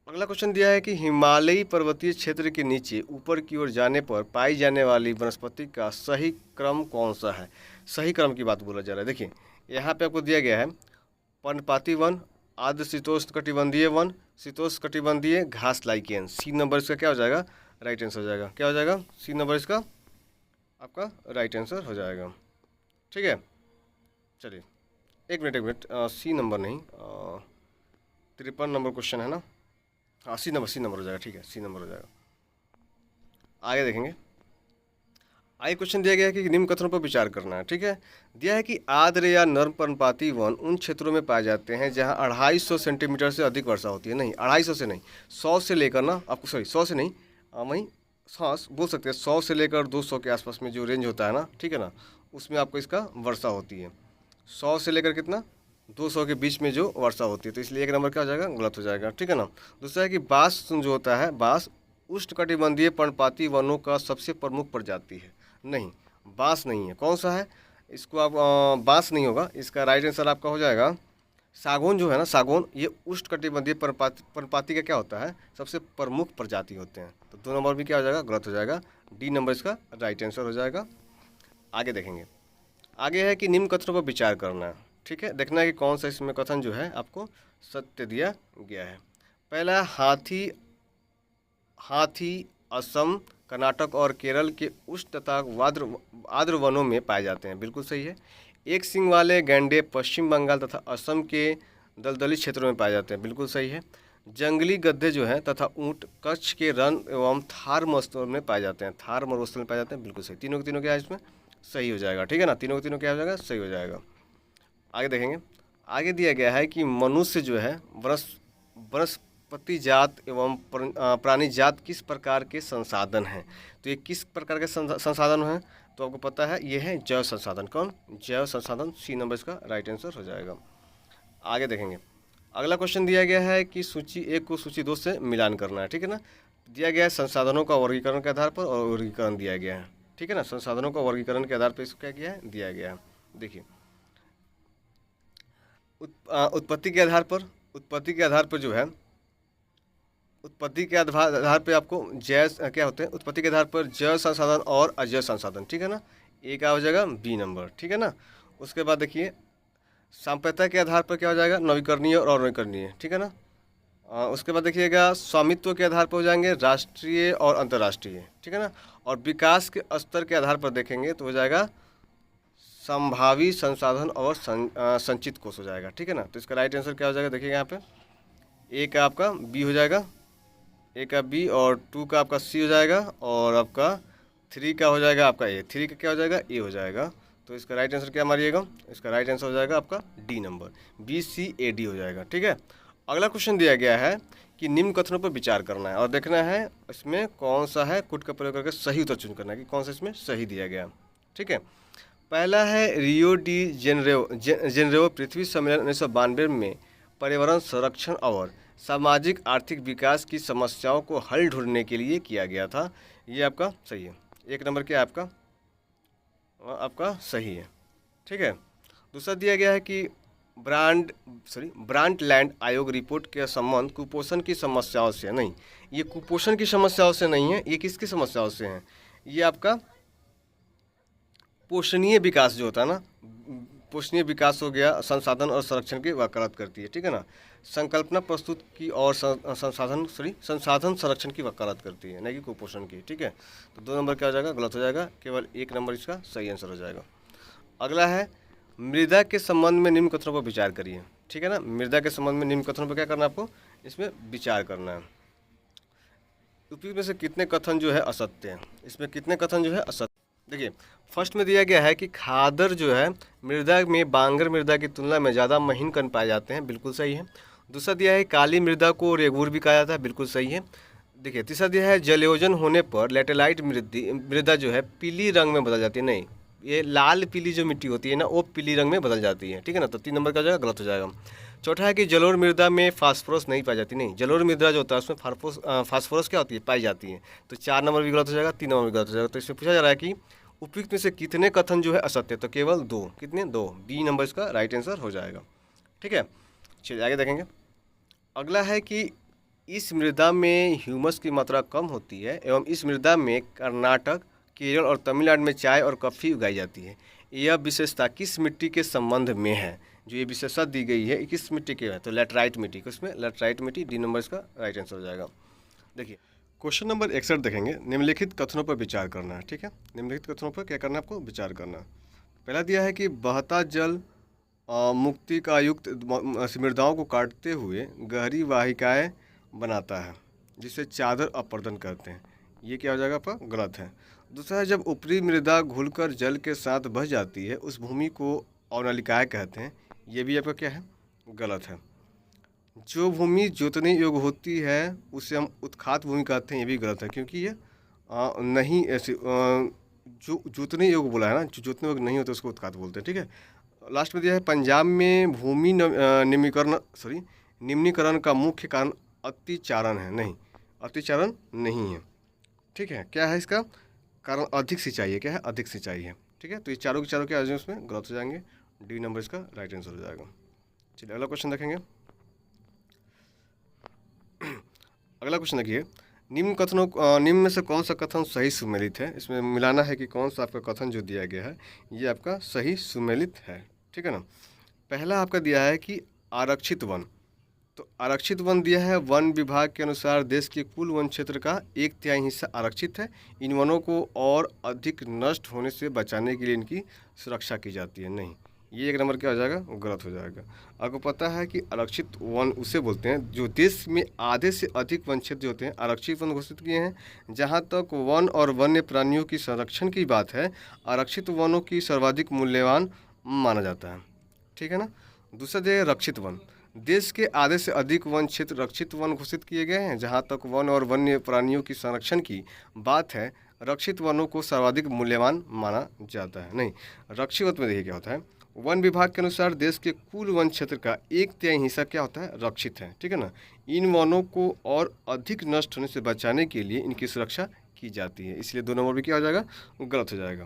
अगला क्वेश्चन दिया है कि हिमालयी पर्वतीय क्षेत्र के नीचे ऊपर की ओर जाने पर पाई जाने वाली वनस्पति का सही क्रम कौन सा है? सही क्रम की बात बोला जा रहा है। देखिए यहाँ पे आपको दिया गया है पर्णपाती वन, आर्द्र शीतोष्ण कटिबंधीय वन, शीतोष्ण कटिबंधीय घास लाइकेन। सी नंबर इसका क्या हो जाएगा? राइट आंसर हो जाएगा। क्या हो जाएगा? सी नंबर इसका आपका राइट आंसर हो जाएगा। ठीक है, चलिए एक मिनट, सी नंबर नहीं, 53 नंबर क्वेश्चन है ना। हाँ, सी नंबर हो जाएगा। ठीक है, सी नंबर हो जाएगा। आगे देखेंगे। आगे क्वेश्चन दिया गया है कि निम्न कथनों पर विचार करना है। ठीक है, दिया है कि आर्द्र या नर्म पर्णपाती वन उन क्षेत्रों में पाए जाते हैं जहां 250 सेंटीमीटर से अधिक वर्षा होती है। नहीं, 250 से नहीं, 100 से लेकर ना आपको, सॉरी 100 से नहीं, वहीं हाँ बोल सकते हैं 100 से लेकर 200 के आसपास में जो रेंज होता है ना, ठीक है ना, उसमें आपको इसका वर्षा होती है। 100 से लेकर कितना, 200 के बीच में जो वर्षा होती है। तो इसलिए 1 नंबर क्या हो जाएगा? गलत हो जाएगा। ठीक है ना। दूसरा है कि बांस जो होता है, बांस उष्णकटिबंधीय पर्णपाती वनों का सबसे प्रमुख प्रजाति है। नहीं, बांस नहीं है। कौन सा है? इसको आप बांस नहीं होगा। इसका राइट आंसर आपका हो जाएगा सागौन जो है ना, सागौन ये उष्णकटिबंधीय पर्णपाती का क्या होता है, सबसे प्रमुख प्रजाति होते हैं। तो 2 नंबर भी क्या हो जाएगा, गलत हो जाएगा। डी नंबर इसका राइट आंसर हो जाएगा। आगे देखेंगे। आगे है कि निम्न कथनों पर विचार करना है। ठीक है, देखना है कि कौन सा इसमें कथन जो है आपको सत्य दिया गया है। पहला, हाथी हाथी असम, कर्नाटक और केरल के उष्ण तथा आर्द्र वनों में पाए जाते हैं, बिल्कुल सही है। एक सींग वाले गैंडे पश्चिम बंगाल तथा असम के दलदली क्षेत्रों में पाए जाते हैं, बिल्कुल सही है। जंगली गधे जो हैं तथा ऊंट कच्छ के रण एवं थार मरुस्थल में पाए जाते हैं, थार मरुस्थल में पाए जाते हैं, बिल्कुल सही। तीनों के तीनों क्या है इसमें सही हो जाएगा, ठीक है ना, तीनों के तीनों क्या हो जाएगा, सही हो जाएगा। आगे देखेंगे। आगे दिया गया है कि मनुष्य जो है वनस्पति जात एवं प्राणी जात किस प्रकार के संसाधन हैं। तो ये किस प्रकार के संसाधन हैं, तो आपको पता है ये है जैव संसाधन। कौन, जैव संसाधन। सी नंबर इसका राइट आंसर हो जाएगा। आगे देखेंगे। अगला क्वेश्चन दिया गया है कि सूची 1 को सूची 2 से मिलान करना है, ठीक है ना। दिया गया है संसाधनों का वर्गीकरण के आधार पर, और वर्गीकरण दिया गया है, ठीक है ना। संसाधनों का वर्गीकरण के आधार पर इसको क्या किया है, दिया गया है। देखिए, उत्पत्ति के आधार पर, उत्पत्ति के आधार पर जो है, उत्पत्ति के आधार पे आपको जैव क्या होते हैं, उत्पत्ति के आधार पर जैव संसाधन और अजैव संसाधन, ठीक है ना। ए का हो जाएगा बी नंबर, ठीक है ना। उसके बाद देखिए, सांप्रदायिक के आधार पर क्या हो जाएगा, नवीकरणीय और अनवीकरणीय, ठीक है ना। उसके बाद देखिएगा, स्वामित्व के आधार पर हो जाएंगे राष्ट्रीय और अंतर्राष्ट्रीय, ठीक है ना। और विकास के स्तर के आधार पर देखेंगे तो हो जाएगा संभावी संसाधन और संचित कोष हो जाएगा, ठीक है ना। तो इसका राइट आंसर क्या हो जाएगा, देखिएगा यहाँ पे ए का आपका बी हो जाएगा, ए का बी, और 2 का आपका सी हो जाएगा, और आपका 3 का हो जाएगा आपका ए, 3 का क्या हो जाएगा, ए हो जाएगा। तो इसका राइट आंसर क्या मारिएगा, इसका राइट आंसर हो जाएगा आपका D number, B C A D हो जाएगा, ठीक है। अगला क्वेश्चन दिया गया है कि निम्न कथनों पर विचार करना है और देखना है इसमें कौन सा है, कुट का प्रयोग करके सही उत्तर चुन करना है कि कौन सा इसमें सही दिया गया, ठीक है। पहला है रियो डी जेनरेओ पृथ्वी सम्मेलन 1992 में पर्यावरण संरक्षण और सामाजिक आर्थिक विकास की समस्याओं को हल ढूंढने के लिए किया गया था। ये आपका सही है, 1 नंबर क्या है आपका सही है, ठीक है। दूसरा दिया गया है कि ब्रांडलैंड आयोग रिपोर्ट के संबंध कुपोषण की समस्याओं से नहीं, ये कुपोषण की समस्याओं से नहीं है, ये किसकी समस्याओं से है, ये आपका पोषणीय विकास जो होता है ना, पोषणीय विकास हो गया, संसाधन और संरक्षण की वकालत करती है, ठीक है ना। संकल्पना प्रस्तुत की और संसाधन संरक्षण की वकालत करती है, नहीं कि कुपोषण की, ठीक है। तो 2 नंबर क्या हो जाएगा, गलत हो जाएगा, केवल 1 नंबर इसका सही आंसर हो जाएगा। अगला है मृदा के संबंध में निम्न कथनों पर विचार करिए, ठीक है ना। मृदा के संबंध में निम्न कथनों पर क्या करना है आपको, इसमें विचार करना है। उपयुक्त में से कितने कथन जो है असत्य हैं, इसमें कितने कथन जो है असत्य। देखिए, फर्स्ट में दिया गया है कि खादर जो है मृदा में बांगर मृदा की तुलना में ज़्यादा महीन कण पाए जाते हैं, बिल्कुल सही है। दूसरा दिया है काली मृदा को रेगूर भी कहा जाता है, बिल्कुल सही है। देखिए, तीसरा दिया है जलयोजन होने पर लैटेलाइट मृदा जो है पीली रंग में बदल जाती है, नहीं, ये लाल पीली जो मिट्टी होती है ना, वो पीली रंग में बदल जाती है, ठीक है ना। तो 3 नंबर का हो जाएगा, गलत हो जाएगा। चौथा है कि जलोढ़ मृदा में फास्फोरस नहीं पाई जाती, नहीं, जलोढ़ मृदा जो होता है उसमें फास्फोरस क्या होती है, पाई जाती है। तो 4 नंबर भी गलत हो जाएगा, 3 नंबर भी गलत हो जाएगा। तो इसमें पूछा जा रहा है कि उपयुक्त में से कितने कथन जो है असत्य, तो केवल 2, कितने, 2, बी नंबर इसका राइट आंसर हो जाएगा, ठीक है। चलिए आगे देखेंगे। अगला है कि इस मृदा में ह्यूमस की मात्रा कम होती है एवं इस मृदा में कर्नाटक, केरल और तमिलनाडु में चाय और कॉफ़ी उगाई जाती है। यह विशेषता किस मिट्टी के संबंध में है, जो ये विशेषता दी गई है किस मिट्टी के है, तो लैटराइट मिट्टी, किसमें, लैटराइट मिट्टी, डी नंबर इसका राइट आंसर हो जाएगा। देखिए, क्वेश्चन नंबर 61 देखेंगे। निम्नलिखित कथनों पर विचार करना है, ठीक है। निम्नलिखित कथनों पर क्या करना है आपको, विचार करना है। पहला दिया है कि बहता जल मुक्ति का युक्त मृदाओं को काटते हुए गहरी वाहिकाएं बनाता है, जिसे चादर अपर्दन कहते हैं। ये क्या हो जाएगा आपका, गलत है। दूसरा है जब ऊपरी मृदा घुलकर जल के साथ बह जाती है उस भूमि को अवनलिकाएं कहते हैं। ये भी आपका क्या है, गलत है। जो भूमि जोतने योग्य होती है उसे हम उत्खात भूमि कहते हैं, ये भी गलत है, क्योंकि ये नहीं ऐसे जो जोतने योग्य बोला है ना, जो जोतने योग्य नहीं होता उसको उत्खात बोलते हैं, ठीक है। लास्ट में दिया है पंजाब में भूमि निम्नीकरण का मुख्य कारण अतिचारण है, नहीं, अतिचारण नहीं है, ठीक है। क्या है इसका कारण, अधिक सिंचाई है, क्या है, अधिक सिंचाई है, ठीक है। तो ये चारों के चारों क्या आ जाएंगे उसमें, गलत हो जाएंगे, डी नंबर इसका राइट आंसर हो जाएगा। चलिए अगला क्वेश्चन देखेंगे। अगला क्वेश्चन देखिए, निम्न में से कौन सा कथन सही सुमेलित है। इसमें मिलाना है कि कौन सा आपका कथन जो दिया गया है ये आपका सही सुमेलित है, ठीक है ना। पहला आपका दिया है कि आरक्षित वन, तो आरक्षित वन दिया है, वन विभाग के अनुसार देश के कुल वन क्षेत्र का 1/3 हिस्सा आरक्षित है। इन वनों को और अधिक नष्ट होने से बचाने के लिए इनकी सुरक्षा की जाती है। नहीं, ये एक नंबर क्या हो जाएगा, वो गलत हो जाएगा। आपको पता है कि आरक्षित वन उसे बोलते हैं जो देश में आधे से अधिक वन क्षेत्र जो होते हैं आरक्षित वन घोषित किए हैं। जहाँ तक वन और वन्य प्राणियों की संरक्षण की बात है, आरक्षित वनों की सर्वाधिक मूल्यवान माना जाता है, ठीक है ना। दूसरा दिया रक्षित वन, देश के आधे से अधिक वन क्षेत्र रक्षित वन घोषित किए गए हैं। जहाँ तक वन और वन्य प्राणियों की संरक्षण की बात है, रक्षित वनों को सर्वाधिक मूल्यवान माना जाता है। नहीं, रक्षित वन में देखिए क्या होता है, वन विभाग के अनुसार देश के कुल वन क्षेत्र का 1/3 हिस्सा क्या होता है, रक्षित है, ठीक है ना। इन वनों को और अधिक नष्ट होने से बचाने के लिए इनकी सुरक्षा की जाती है, इसलिए 2 नंबर भी क्या हो जाएगा, गलत हो जाएगा।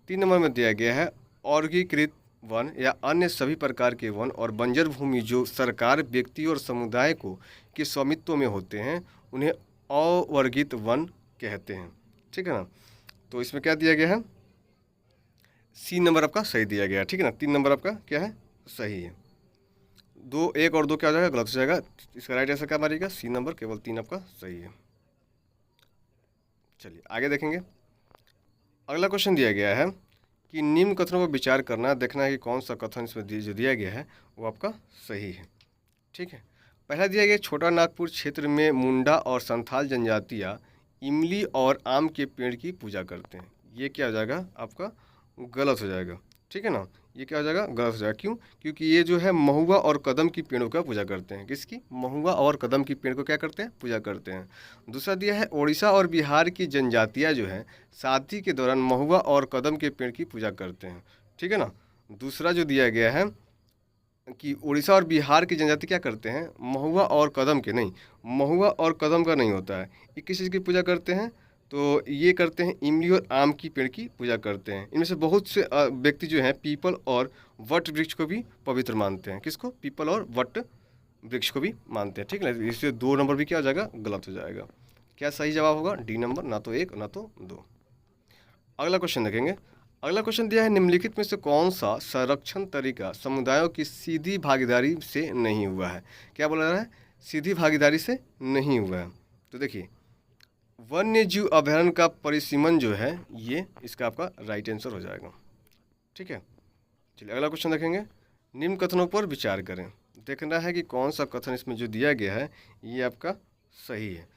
3 नंबर में दिया गया है वर्गीकृत वन या अन्य सभी प्रकार के वन और बंजर भूमि जो सरकार, व्यक्ति और समुदाय को के स्वामित्व में होते हैं उन्हें अवर्गीत वन कहते हैं, ठीक है ना। तो इसमें क्या दिया गया है, सी नंबर आपका सही दिया गया, ठीक है ना। 3 नंबर आपका क्या है, सही है। 2, 1 और 2 क्या हो जाएगा, गलत हो जाएगा। इसका राइट आंसर क्या मारिएगा, सी नंबर, केवल 3 आपका सही है। चलिए आगे देखेंगे। अगला क्वेश्चन दिया गया है कि निम्न कथनों पर विचार करना, देखना है कि कौन सा कथन इसमें जो दिया गया है वो आपका सही है, ठीक है। पहला दिया गया, छोटा नागपुर क्षेत्र में मुंडा और संथाल जनजातियाँ इमली और आम के पेड़ की पूजा करते हैं। ये क्या हो जाएगा आपका, गलत हो जाएगा, ठीक है ना। ये क्या हो जाएगा, गलत हो जाएगा। क्यों, क्योंकि ये जो है महुआ और कदम की पेड़ों का पूजा करते हैं। किसकी, महुआ और कदम की पेड़ को क्या करते हैं, पूजा करते हैं। दूसरा दिया है, उड़ीसा और बिहार की जनजातियाँ जो है शादी के दौरान महुआ और कदम के पेड़ की पूजा करते हैं, ठीक है ना। दूसरा जो दिया गया है कि उड़ीसा और बिहार की जनजाति क्या करते हैं, महुआ और कदम के, नहीं, महुआ और कदम का नहीं होता है, ये किस चीज़ की पूजा करते हैं, तो ये करते हैं इमली और आम की पेड़ की पूजा करते हैं। इनमें से बहुत से व्यक्ति जो हैं पीपल और वट वृक्ष को भी पवित्र मानते हैं। किसको, पीपल और वट वृक्ष को भी मानते हैं, ठीक है ना। इससे 2 नंबर भी क्या हो जाएगा, गलत हो जाएगा। क्या सही जवाब होगा, डी नंबर, ना तो 1 ना तो 2। अगला क्वेश्चन देखेंगे। अगला क्वेश्चन दिया है, निम्नलिखित में से कौन सा संरक्षण तरीका समुदायों की सीधी भागीदारी से नहीं हुआ है। क्या बोला जा रहा है, सीधी भागीदारी से नहीं हुआ है। तो देखिए, वन्य जीव अभयारण्य का परिसीमन जो है ये इसका आपका राइट आंसर हो जाएगा, ठीक है। चलिए अगला क्वेश्चन देखेंगे। निम्न कथनों पर विचार करें, देखना है कि कौन सा कथन इसमें जो दिया गया है ये आपका सही है।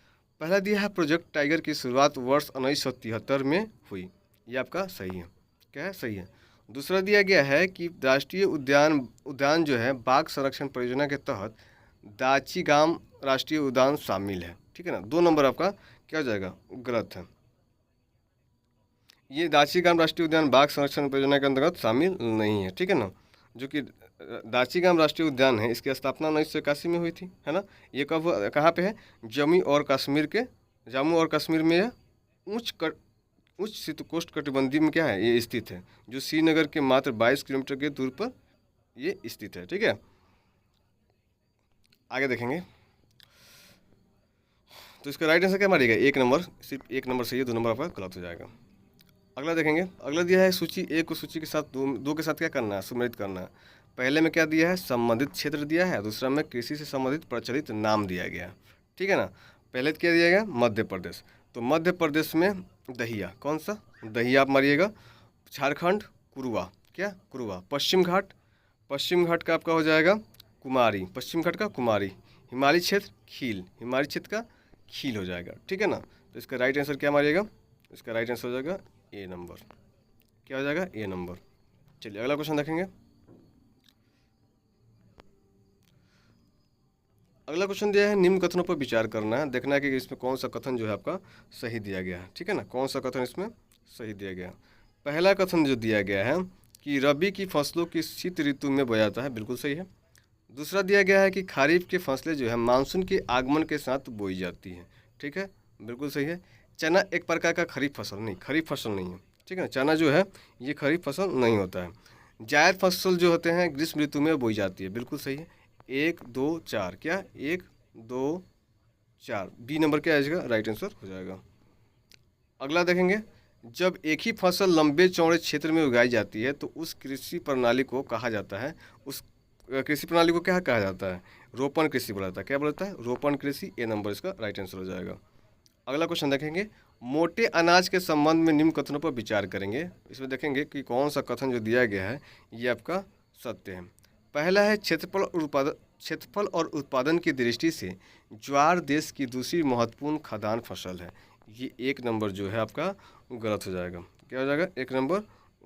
पहला दिया है, प्रोजेक्ट टाइगर की शुरुआत वर्ष 1973 में हुई। ये आपका सही है, क्या है, सही है। दूसरा दिया गया है कि राष्ट्रीय उद्यान जो है बाघ संरक्षण परियोजना के तहत दाचीगाम राष्ट्रीय उद्यान शामिल है, ठीक है ना। 2 नंबर आपका क्या हो जाएगा, गलत है। ये दाचीगाम राष्ट्रीय उद्यान बाघ संरक्षण परियोजना के अंतर्गत शामिल नहीं है, ठीक है ना। जो कि दाचीगाम राष्ट्रीय उद्यान है, इसकी स्थापना 1981 में हुई थी, है ना। ये कब, कहाँ पे है, जम्मू और कश्मीर में यह उच्च शीतोष्णकटिबंधीय में क्या है, ये स्थित है, जो श्रीनगर के मात्र 22 किलोमीटर के दूर पर ये स्थित है, ठीक है। आगे देखेंगे, तो इसका राइट आंसर क्या मारिएगा, 1 नंबर, सिर्फ 1 नंबर सही है, 2 नंबर आपका गलत हो जाएगा। अगला देखेंगे। अगला दिया है, सूची 1 को सूची के साथ 2 के साथ क्या करना है, सुमेलित करना है। पहले में क्या दिया है, संबंधित क्षेत्र दिया है, दूसरा में कृषि से संबंधित प्रचलित नाम दिया गया, ठीक है ना। पहले क्या दिया गया, मध्य प्रदेश, तो मध्य प्रदेश में दहिया, कौन सा, दहिया आप मारिएगा। झारखंड कुरुआ, क्या, कुरुआ। पश्चिम घाट का आपका हो जाएगा कुमारी, पश्चिम घाट का कुमारी। हिमालय क्षेत्र खील, हिमालय क्षेत्र का खील हो जाएगा, ठीक है ना। तो इसका राइट आंसर क्या मारिएगा, इसका राइट आंसर हो जाएगा ए नंबर, क्या हो जाएगा, ए नंबर। चलिए अगला क्वेश्चन देखेंगे। अगला क्वेश्चन दिया है, निम्न कथनों पर विचार करना है, देखना है कि इसमें कौन सा कथन जो है आपका सही दिया गया है, ठीक है ना। कौन सा कथन इसमें सही दिया गया। पहला कथन जो दिया गया है कि रबी की फसलों की शीत ऋतु में बोया जाता है, बिल्कुल सही है। दूसरा दिया गया है कि खरीफ की फसलें जो है मानसून के आगमन के साथ बोई जाती हैं, ठीक है, बिल्कुल सही है। चना एक प्रकार का खरीफ फसल नहीं है, ठीक है। चना जो है ये खरीफ फसल नहीं होता है। जायद फसल जो होते हैं ग्रीष्म ऋतु में बोई जाती है, बिल्कुल सही है। 1 2 4, क्या 1 2 4, बी नंबर क्या आ जाएगा, राइट आंसर हो जाएगा। अगला देखेंगे, जब एक ही फसल लंबे चौड़े क्षेत्र में उगाई जाती है तो उस कृषि प्रणाली को कहा जाता है, उस कृषि प्रणाली को क्या कहा जाता है, रोपण कृषि बोला जाता है। क्या बोला जाता है, रोपण कृषि, ए नंबर इसका राइट आंसर हो जाएगा। अगला क्वेश्चन देखेंगे, मोटे अनाज के संबंध में निम्न कथनों पर विचार करेंगे। इसमें देखेंगे कि कौन सा कथन जो दिया गया है ये आपका सत्य है। पहला है, क्षेत्रफल और उत्पादन की दृष्टि से ज्वार देश की दूसरी महत्वपूर्ण खाद्यान्न फसल है। ये एक नंबर जो है आपका गलत हो जाएगा। क्या हो जाएगा, एक नंबर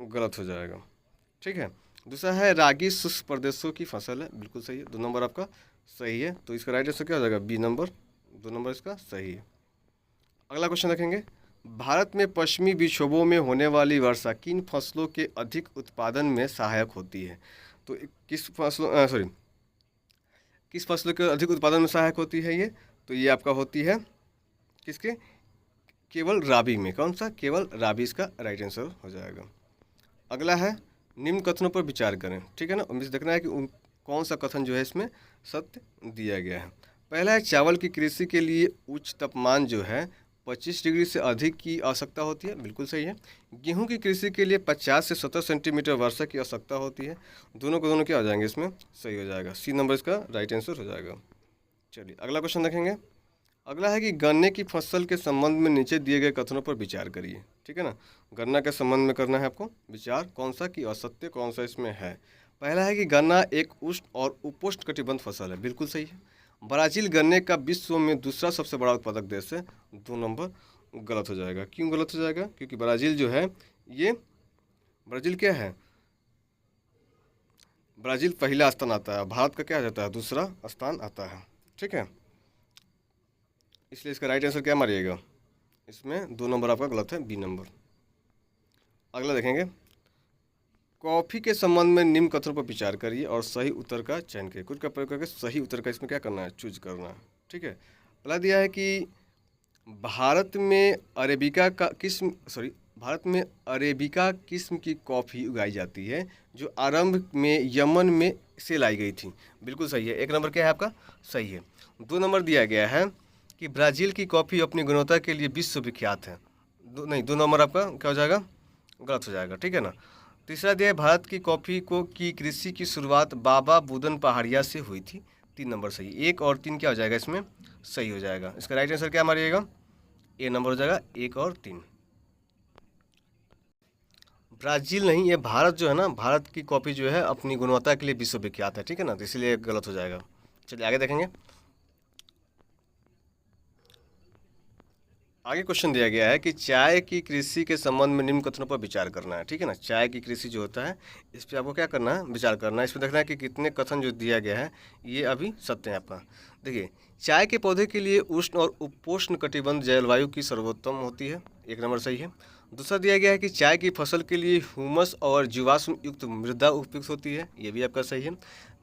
गलत हो जाएगा। ठीक है। दूसरा है, रागी शुष्क प्रदेशों की फसल है, बिल्कुल सही है, 2 नंबर आपका सही है। तो इसका राइट आंसर क्या हो जाएगा, बी नंबर, 2 नंबर इसका सही है। अगला क्वेश्चन देखेंगे, भारत में पश्चिमी विक्षोभों में होने वाली वर्षा किन फसलों के अधिक उत्पादन में सहायक होती है। तो किस फसलों के अधिक उत्पादन में सहायक होती है ये, तो ये आपका होती है किसके, केवल राबी में। कौन सा, केवल राबी, इसका राइट आंसर हो जाएगा। अगला है, निम्न कथनों पर विचार करें। ठीक है ना, हमें देखना है कि कौन सा कथन जो है इसमें सत्य दिया गया है। पहला है, चावल की कृषि के लिए उच्च तापमान जो है 25 डिग्री से अधिक की आवश्यकता होती है, बिल्कुल सही है। गेहूं की कृषि के लिए 50 से 70 सेंटीमीटर वर्षा की आवश्यकता होती है। दोनों को दोनों क्या हो जाएंगे, इसमें सही हो जाएगा, सी नंबर इसका राइट आंसर हो जाएगा। चलिए अगला क्वेश्चन देखेंगे। अगला है कि गन्ने की फसल के संबंध में नीचे दिए गए कथनों पर विचार करिए। ठीक है ना, गन्ना के संबंध में करना है आपको विचार, कौन सा कि असत्य कौन सा इसमें है। पहला है कि गन्ना एक उष्ण और उपोष्ण कटिबंध फसल है, बिल्कुल सही है। ब्राज़ील गन्ने का विश्व में दूसरा सबसे बड़ा उत्पादक देश है, 2 नंबर गलत हो जाएगा। क्यों गलत हो जाएगा, क्योंकि ब्राज़ील जो है ये, ब्राज़ील क्या है, ब्राज़ील पहला स्थान आता है, भारत का क्या आ जाता है, दूसरा स्थान आता है। ठीक है, इसलिए इसका राइट आंसर क्या मारिएगा, इसमें 2 नंबर आपका गलत है, बी नंबर। अगला देखेंगे, कॉफ़ी के संबंध में निम्न कथनों पर विचार करिए और सही उत्तर का चयन करिए। कुछ का प्रयोग करके सही उत्तर का इसमें क्या करना है, चूज करना है। ठीक है, पहला दिया है कि भारत में अरेबिका किस्म की कॉफ़ी उगाई जाती है जो आरंभ में यमन में से लाई गई थी, बिल्कुल सही है, 1 नंबर क्या है आपका सही है। 2 नंबर दिया गया है कि ब्राज़ील की कॉफ़ी अपनी गुणवत्ता के लिए विश्व विख्यात है। 2 नंबर आपका क्या हो जाएगा, गलत हो जाएगा। ठीक है ना। तीसरा दिया है, भारत की कॉफ़ी की कृषि की शुरुआत बाबा बुदन पहाड़िया से हुई थी, 3 नंबर सही। 1 और 3 क्या हो जाएगा, इसमें सही हो जाएगा। इसका राइट आंसर क्या मारिएगा, ए नंबर हो जाएगा, 1 और 3। ब्राज़ील नहीं, ये भारत जो है ना, भारत की कॉफ़ी जो है अपनी गुणवत्ता के लिए विश्व विख्यात है। ठीक है ना, तो इसलिए गलत हो जाएगा। चलिए आगे देखेंगे। आगे क्वेश्चन दिया गया है कि चाय की कृषि के संबंध में निम्न कथनों पर विचार करना है। ठीक है ना, चाय की कृषि जो होता है इस पर आपको क्या करना है, विचार करना है। इसमें देखना है कि कितने कथन जो दिया गया है ये अभी सत्य है आपका। देखिए, चाय के पौधे के लिए उष्ण और उपोष्ण कटिबंध जलवायु की सर्वोत्तम होती है, 1 नंबर सही है। दूसरा दिया गया है कि चाय की फसल के लिए ह्यूमस और जीवाश्म युक्त मृदा उपयुक्त होती है, ये भी आपका सही है।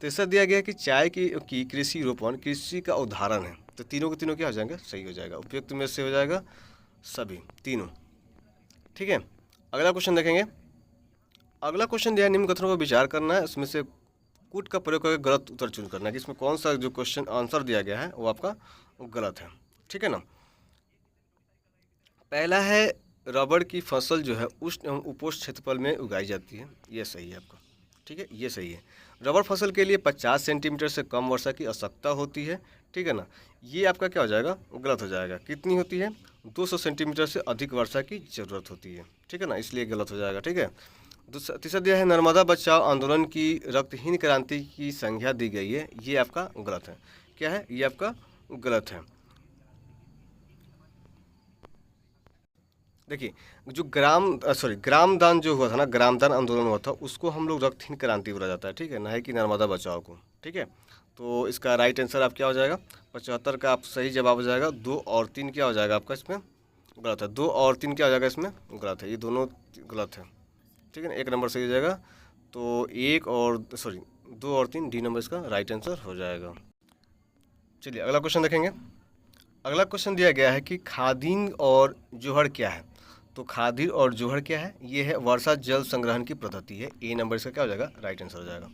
तीसरा दिया गया है कि चाय की कृषि रोपण कृषि का उदाहरण है, तो तीनों के तीनों क्या हो जाएंगे, सही हो जाएगा, उपयुक्त में से हो जाएगा सभी तीनों। ठीक है, अगला क्वेश्चन देखेंगे। अगला क्वेश्चन दिया है, निम्न कथनों पर विचार करना है, उसमें से कूट का प्रयोग करके गलत उत्तर चुन करना है कि इसमें कौन सा जो क्वेश्चन आंसर दिया गया है वो आपका गलत है। ठीक है ना। पहला है, रबड़ की फसल जो है उष्ण एवं उपोष्ण क्षेत्रफल में उगाई जाती है, ये सही है आपका। ठीक है, ये सही है। रबड़ फसल के लिए 50 सेंटीमीटर से कम वर्षा की आवश्यकता होती है। ठीक है ना, ये आपका क्या हो जाएगा, गलत हो जाएगा। कितनी होती है, 200 सेंटीमीटर से अधिक वर्षा की ज़रूरत होती है। ठीक है ना, इसलिए गलत हो जाएगा। ठीक है। तीसरा दिया है, नर्मदा बचाओ आंदोलन की रक्तहीन क्रांति की संज्ञा दी गई है, ये आपका गलत है। क्या है, ये आपका गलत है। देखिए, जो ग्रामदान जो हुआ था ना, ग्रामदान आंदोलन हुआ था, उसको हम लोग रक्तहीन क्रांति बोला जाता है। ठीक है ना, है कि नर्मदा बचाओ को। ठीक है, तो इसका राइट आंसर आप क्या हो जाएगा, 75 का आप सही जवाब हो जाएगा। 2 और 3 क्या हो जाएगा आपका इसमें गलत है, 2 और 3 क्या हो जाएगा इसमें गलत है, ये दोनों गलत है। ठीक है ना, 1 नंबर सही हो जाएगा। तो 2 और 3 डी नंबर इसका राइट आंसर हो जाएगा। चलिए अगला क्वेश्चन देखेंगे। अगला क्वेश्चन दिया गया है कि खादीन और जोहड़ क्या है। तो खादीर और जोहड़ क्या है, ये है वर्षा जल संग्रहण की पद्धति है, ए नंबर इसका क्या हो जाएगा, राइट आंसर हो जाएगा।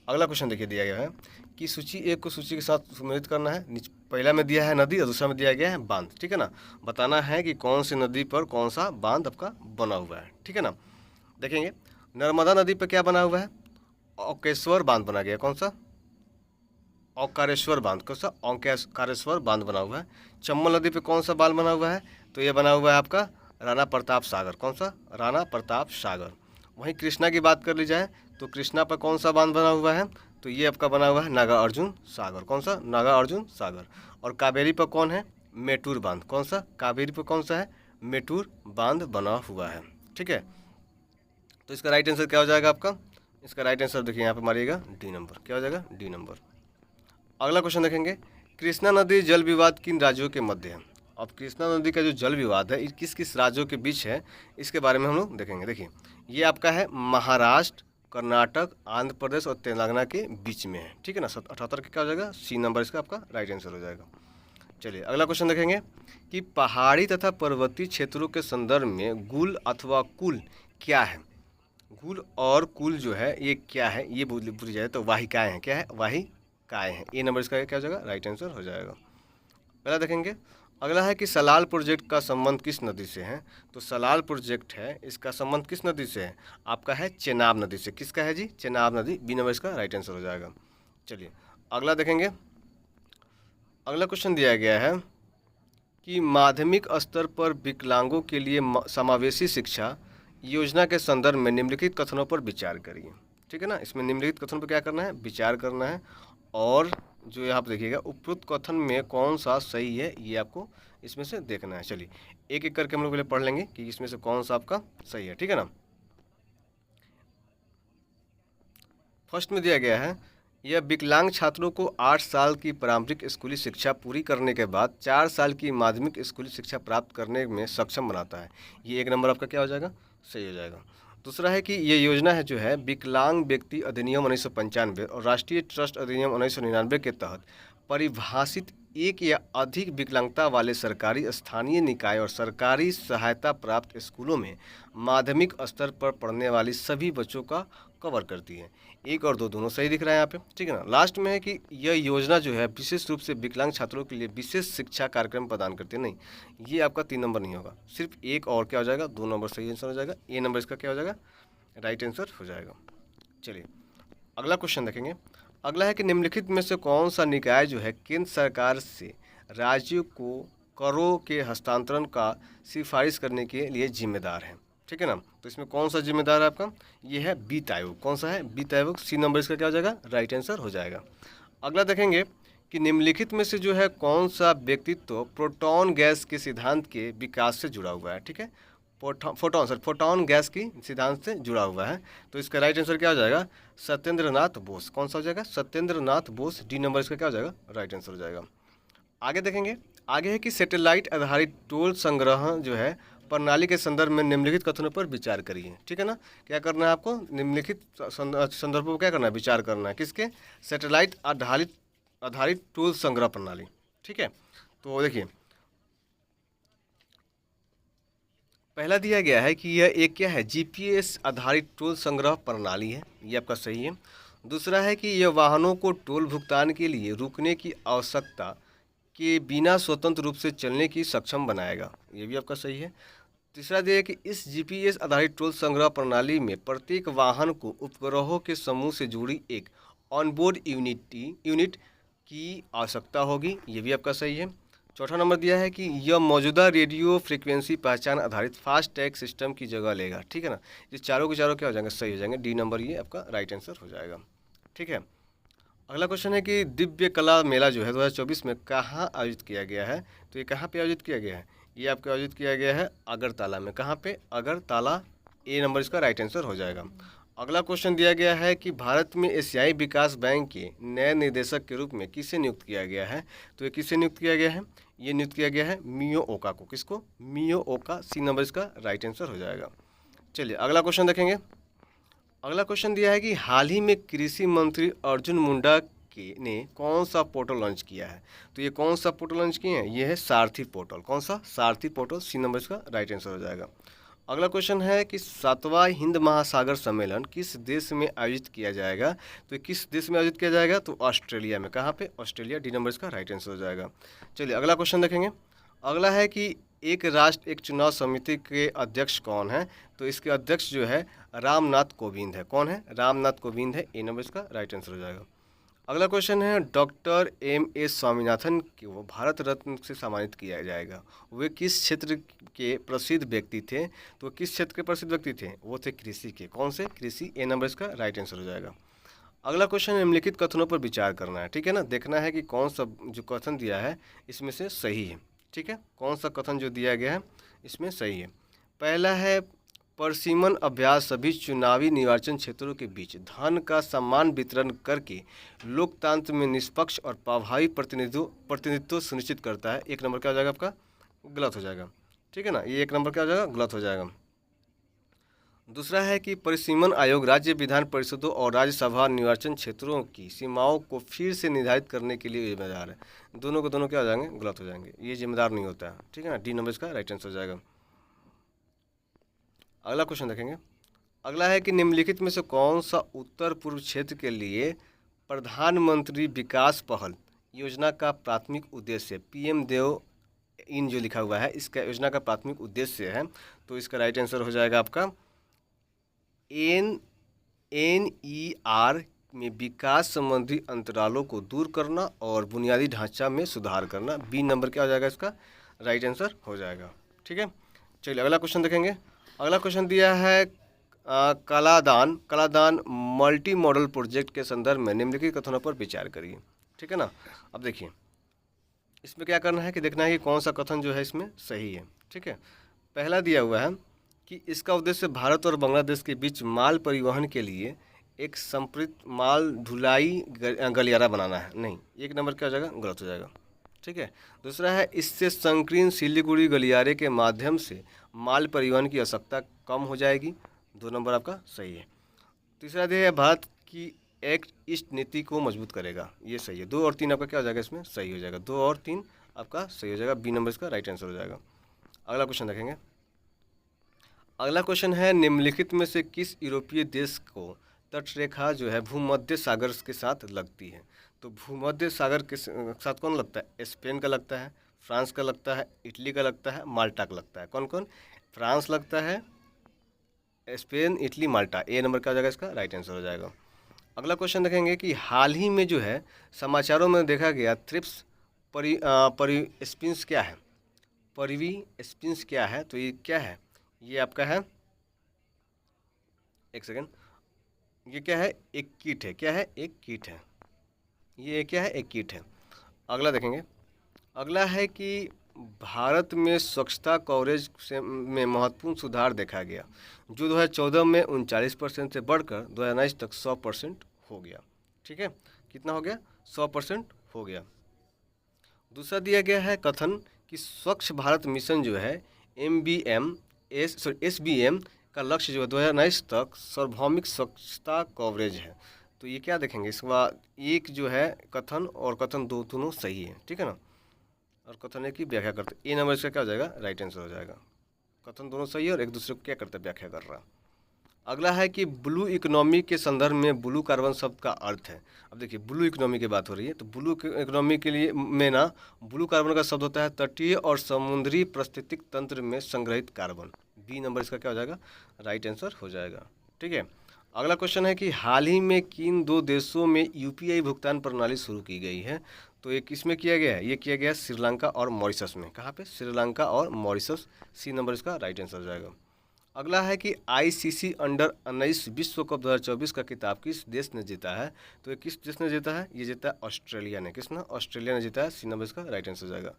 अगला क्वेश्चन देखिए दिया गया है कि सूची एक को सूची के साथ सम्मिलित करना है। पहला में दिया है नदी और दूसरा में दिया गया है बांध, ठीक है ना। बताना है कि कौन सी नदी पर कौन सा बांध आपका बना हुआ है, ठीक है ना। देखेंगे नर्मदा नदी पर क्या बना हुआ है, ओंकारेश्वर बांध बना गया। कौन सा, ओंकारेश्वर बांध। कौन सा, ओंकारेश्वर बांध बना हुआ है। चंबल नदी पे कौन सा बांध बना हुआ है, तो ये बना हुआ है आपका राणा प्रताप सागर। कौन सा, राणा प्रताप सागर। वहीं कृष्णा की बात कर ली जाए तो कृष्णा पर कौन सा बांध बना हुआ है, तो ये आपका बना हुआ है नागार्जुन सागर। कौन सा, नागार्जुन सागर। और कावेरी पर कौन है, मेटूर बांध। कौन सा, कावेरी पर कौन सा है, मेटूर बांध बना हुआ है, ठीक है। तो इसका राइट आंसर क्या हो जाएगा आपका, इसका राइट आंसर देखिए यहाँ पे मारिएगा डी नंबर। क्या हो जाएगा, डी नंबर। अगला क्वेश्चन देखेंगे, कृष्णा नदी जल विवाद किन राज्यों के मध्य है। अब कृष्णा नदी का जो जल विवाद है किस किस राज्यों के बीच है, इसके बारे में हम लोग देखेंगे। देखिए ये आपका है महाराष्ट्र, कर्नाटक, आंध्र प्रदेश और तेलंगाना के बीच में है, ठीक है ना। 78 का क्या हो जाएगा, सी नंबर इसका आपका राइट आंसर हो जाएगा। चलिए अगला क्वेश्चन देखेंगे कि पहाड़ी तथा पर्वतीय क्षेत्रों के संदर्भ में गुल अथवा कुल क्या है। गुल और कुल जो है ये क्या है, ये पूरी जाए तो वाहिकाएँ हैं। क्या है, वाहिकाएँ हैं। ए नंबर इसका क्या हो जाएगा, राइट आंसर हो जाएगा। अगला देखेंगे, अगला है कि सलाल प्रोजेक्ट का संबंध किस नदी से है। तो सलाल प्रोजेक्ट है इसका संबंध किस नदी से है, आपका है चेनाब नदी से। किसका है जी, चेनाब नदी। बी नंबर इसका राइट आंसर हो जाएगा। चलिए अगला देखेंगे, अगला क्वेश्चन दिया गया है कि माध्यमिक स्तर पर विकलांगों के लिए समावेशी शिक्षा योजना के संदर्भ में निम्नलिखित कथनों पर विचार करिए, ठीक है ना। इसमें निम्नलिखित कथनों पर क्या करना है, विचार करना है। और जो यहाँ पर देखिएगा उपरोक्त कथन में कौन सा सही है ये आपको इसमें से देखना है। चलिए एक एक करके हम लोग पहले पढ़ लेंगे कि इसमें से कौन सा आपका सही है, ठीक है ना। फर्स्ट में दिया गया है, यह विकलांग छात्रों को 8 साल की प्रारंभिक स्कूली शिक्षा पूरी करने के बाद 4 साल की माध्यमिक स्कूली शिक्षा प्राप्त करने में सक्षम बनाता है। ये एक नंबर आपका क्या हो जाएगा, सही हो जाएगा। दूसरा है कि ये योजना है जो है विकलांग व्यक्ति अधिनियम 1995 और राष्ट्रीय ट्रस्ट अधिनियम 1999 के तहत परिभाषित एक या अधिक विकलांगता वाले सरकारी स्थानीय निकाय और सरकारी सहायता प्राप्त स्कूलों में माध्यमिक स्तर पर पढ़ने वाली सभी बच्चों का कवर करती है। एक और दो दोनों सही दिख रहा है यहाँ पे, ठीक है ना। लास्ट में है कि यह योजना जो है विशेष रूप से विकलांग छात्रों के लिए विशेष शिक्षा कार्यक्रम प्रदान करती है। नहीं, ये आपका 3 नंबर नहीं होगा, सिर्फ एक और क्या हो जाएगा, 2 नंबर सही आंसर हो जाएगा। ए नंबर इसका क्या हो जाएगा, राइट आंसर हो जाएगा। चलिए अगला क्वेश्चन देखेंगे, अगला है कि निम्नलिखित में से कौन सा निकाय जो है केंद्र सरकार से राज्यों को करों के हस्तांतरण का सिफारिश करने के लिए जिम्मेदार है, ठीक है ना। तो इसमें कौन सा जिम्मेदार है आपका, ये है वित्त आयोग। कौन सा है, वित्त आयोग। सी नंबर इसका क्या हो जाएगा, राइट आंसर हो जाएगा। अगला देखेंगे कि निम्नलिखित में से जो है कौन सा व्यक्तित्व प्रोटॉन गैस के सिद्धांत के विकास से जुड़ा हुआ है, ठीक है। फोटॉन गैस की सिद्धांत से जुड़ा हुआ है। तो इसका राइट आंसर क्या हो जाएगा, सत्येंद्र नाथ बोस। कौन सा हो जाएगा, सत्येंद्र नाथ बोस। डी नंबर इसका क्या हो जाएगा, राइट आंसर हो जाएगा। आगे देखेंगे, आगे है कि सैटेलाइट आधारित टोल संग्रह जो है प्रणाली के संदर्भ में निम्नलिखित कथनों पर विचार करिए, ठीक है ना। क्या करना है आपको, निम्नलिखित संदर्भों पर क्या करना है, विचार करना है। किसके, सैटेलाइट आधारित टोल संग्रह प्रणाली, ठीक है। तो देखिए पहला दिया गया है कि यह एक क्या है, जीपीएस आधारित टोल संग्रह प्रणाली है, ये आपका सही है। दूसरा है कि यह वाहनों को टोल भुगतान के लिए रुकने की आवश्यकता के बिना स्वतंत्र रूप से चलने की सक्षम बनाएगा, ये भी आपका सही है। तीसरा दिया है कि इस जीपीएस आधारित टोल संग्रह प्रणाली में प्रत्येक वाहन को उपग्रहों के समूह से जुड़ी एक ऑनबोर्ड यूनिट की आवश्यकता होगी, ये भी आपका सही है। चौथा नंबर दिया है कि यह मौजूदा रेडियो फ्रीक्वेंसी पहचान आधारित फास्ट टैग सिस्टम की जगह लेगा, ठीक है ना। ये चारों के चारों क्या हो जाएंगे, सही हो जाएंगे। डी नंबर ये आपका राइट आंसर हो जाएगा, ठीक है। अगला क्वेश्चन है कि दिव्य कला मेला जो है 2024 में कहाँ आयोजित किया गया है। तो ये कहाँ पे आयोजित किया गया है, ये आपका आयोजित किया गया है अगरतला में। कहाँ पे, अगरतला। ए नंबर इसका राइट आंसर हो जाएगा। अगला क्वेश्चन दिया गया है कि भारत में एशियाई विकास बैंक के नए निदेशक के रूप में किसे नियुक्त किया गया है। तो ये किसे नियुक्त किया गया है, ये नियुक्त किया गया है मियो ओका को। किसको, मियो ओका। सी नंबर इसका राइट आंसर हो जाएगा। चलिए अगला क्वेश्चन देखेंगे। अगला क्वेश्चन दिया है कि हाल ही में कृषि मंत्री अर्जुन मुंडा ने कौन सा पोर्टल लॉन्च किया है। तो ये कौन सा पोर्टल लॉन्च किए हैं, ये है सारथी पोर्टल। कौन सा, सारथी पोर्टल। सी नंबर इसका राइट आंसर हो जाएगा। अगला क्वेश्चन है कि 7वां हिंद महासागर सम्मेलन किस देश में आयोजित किया जाएगा? तो ये किस देश में आयोजित किया जाएगा? तो ऑस्ट्रेलिया में। कहाँ पे? ऑस्ट्रेलिया। डी नंबर इसका राइट आंसर हो जाएगा। चलिए अगला क्वेश्चन देखेंगे। अगला है कि एक राष्ट्र एक चुनाव समिति के अध्यक्ष कौन है? तो इसके अध्यक्ष जो है रामनाथ कोविंद है। कौन है? रामनाथ कोविंद है। ए नंबर इसका राइट आंसर हो जाएगा। अगला क्वेश्चन है डॉक्टर M.A. स्वामीनाथन को भारत रत्न से सम्मानित किया जाएगा। वे किस क्षेत्र के प्रसिद्ध व्यक्ति थे? तो किस क्षेत्र के प्रसिद्ध व्यक्ति थे? वो थे कृषि के। कौन से? कृषि। ए नंबर इसका राइट आंसर हो जाएगा। अगला क्वेश्चन निम्नलिखित कथनों पर विचार करना है। ठीक है ना, देखना है कि कौन सा जो कथन दिया है इसमें से सही है। ठीक है, कौन सा कथन जो दिया गया है इसमें सही है। पहला है परसिमन अभ्यास सभी चुनावी निर्वाचन क्षेत्रों के बीच धन का समान वितरण करके लोकतंत्र में निष्पक्ष और प्रभावी प्रतिनिधित्व सुनिश्चित करता है। एक नंबर क्या हो जाएगा आपका? गलत हो जाएगा। ठीक है ना, ये एक नंबर क्या हो जाएगा? गलत हो जाएगा। दूसरा है कि परिसीमन आयोग राज्य विधान परिषदों और राज्यसभा निर्वाचन क्षेत्रों की सीमाओं को फिर से निर्धारित करने के लिए जिम्मेदार है। दोनों को दोनों क्या हो जाएंगे? गलत हो जाएंगे। ये जिम्मेदार नहीं होता है। ठीक है ना, डी नंबर इसका राइट आंसर हो जाएगा। अगला क्वेश्चन देखेंगे। अगला है कि निम्नलिखित में से कौन सा उत्तर पूर्व क्षेत्र के लिए प्रधानमंत्री विकास पहल योजना का प्राथमिक उद्देश्य PM देव इन जो लिखा हुआ है इसका योजना का प्राथमिक उद्देश्य है? तो इसका राइट आंसर हो जाएगा आपका NER में विकास संबंधी अंतरालों को दूर करना और बुनियादी ढांचा में सुधार करना। बी नंबर क्या हो जाएगा? इसका राइट आंसर हो जाएगा। ठीक है, चलिए अगला क्वेश्चन देखेंगे। अगला क्वेश्चन दिया है कलादान मल्टी मॉडल प्रोजेक्ट के संदर्भ में निम्नलिखित कथनों पर विचार करिए। ठीक है ना, अब देखिए इसमें क्या करना है कि देखना है कि कौन सा कथन जो है इसमें सही है। ठीक है, पहला दिया हुआ है कि इसका उद्देश्य भारत और बांग्लादेश के बीच माल परिवहन के लिए एक संप्रेरित माल ढुलाई गलियारा बनाना है। नहीं, एक नंबर क्या हो जाएगा? गलत हो जाएगा। ठीक है, दूसरा है इससे संकीर्ण सिलीगुड़ी गलियारे के माध्यम से माल परिवहन की आवश्यकता कम हो जाएगी। 2 नंबर आपका सही है। तीसरा दिया है भारत की एक्ट ईस्ट नीति को मजबूत करेगा। ये सही है। 2 और 3 आपका क्या हो जाएगा? इसमें सही हो जाएगा। 2 और 3 आपका सही हो जाएगा। बी नंबर इसका राइट आंसर हो जाएगा। अगला क्वेश्चन देखेंगे। अगला क्वेश्चन है निम्नलिखित में से किस यूरोपीय देश को तटरेखा जो है भूमध्य सागर के साथ लगती है? तो भूमध्य सागर के साथ कौन लगता है? स्पेन का लगता है, फ्रांस का लगता है, इटली का लगता है, माल्टा का लगता है। कौन कौन? फ्रांस लगता है, स्पेन, इटली, माल्टा। ए नंबर का हो जाएगा? इसका राइट आंसर हो जाएगा। अगला क्वेश्चन देखेंगे कि हाल ही में जो है समाचारों में देखा गया थ्रिप्स परिस्पिंस क्या है? परिवी स्पिंस क्या है? तो ये क्या है? ये आपका है, एक सेकेंड, ये क्या है? एक कीट है। क्या है? एक कीट है। ये क्या है? एक कीट है। अगला देखेंगे। अगला है कि भारत में स्वच्छता कवरेज में महत्वपूर्ण सुधार देखा गया जो 2014 में 39% से बढ़कर 2019 तक 100% हो गया। ठीक है, कितना हो गया? 100% हो गया। दूसरा दिया गया है कथन कि स्वच्छ भारत मिशन जो है SBM का लक्ष्य जो है 2019 तक सार्वभौमिक स्वच्छता कवरेज है। तो ये क्या देखेंगे? इसके बाद एक जो है कथन और कथन दोनों सही है। ठीक है ना, और कथन एक की व्याख्या करते। ए नंबर इसका क्या हो जाएगा? राइट आंसर हो जाएगा। कथन दोनों सही है और एक दूसरे को क्या करता है? व्याख्या कर रहा। अगला है कि ब्लू इकोनॉमी के संदर्भ में ब्लू कार्बन शब्द का अर्थ है। अब देखिए ब्लू इकोनॉमी की बात हो रही है तो ब्लू इकोनॉमी के लिए में ना ब्लू कार्बन का शब्द होता है तटीय और समुद्री पारिस्थितिक तंत्र में संग्रहित कार्बन। बी नंबर इसका क्या हो जाएगा? राइट आंसर हो जाएगा। ठीक है, अगला क्वेश्चन है कि हाल ही में किन 2 देशों में UPI भुगतान प्रणाली शुरू की गई है? तो ये किस में किया गया है? ये किया गया श्रीलंका और मॉरिशस में। कहाँ पे? श्रीलंका और मॉरिशस। सी नंबर इसका राइट आंसर हो जाएगा। अगला है कि ICC अंडर 19 विश्व कप 2024 का खिताब किस देश ने जीता है? तो ये किस देश ने जीता है? ये जीता है ऑस्ट्रेलिया ने। किसने? ऑस्ट्रेलिया ने जीता है। सी नंबर इसका राइट आंसर हो जाएगा।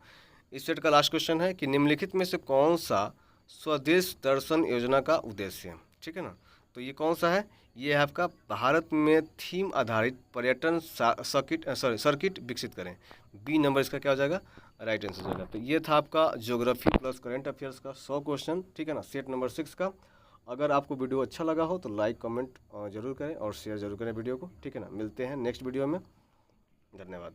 इस सेट का लास्ट क्वेश्चन है कि निम्नलिखित में से कौन सा स्वदेश दर्शन योजना का उद्देश्य है? ठीक है ना, तो ये कौन सा है? ये है आपका भारत में थीम आधारित पर्यटन सर्किट विकसित करें। बी नंबर इसका क्या हो जाएगा? राइट आंसर हो जाएगा। तो ये था आपका ज्योग्राफी प्लस करंट अफेयर्स का 100 क्वेश्चन। ठीक है ना, सेट नंबर 6 का। अगर आपको वीडियो अच्छा लगा हो तो लाइक कमेंट जरूर करें और शेयर जरूर करें वीडियो को। ठीक है ना, मिलते हैं नेक्स्ट वीडियो में। धन्यवाद।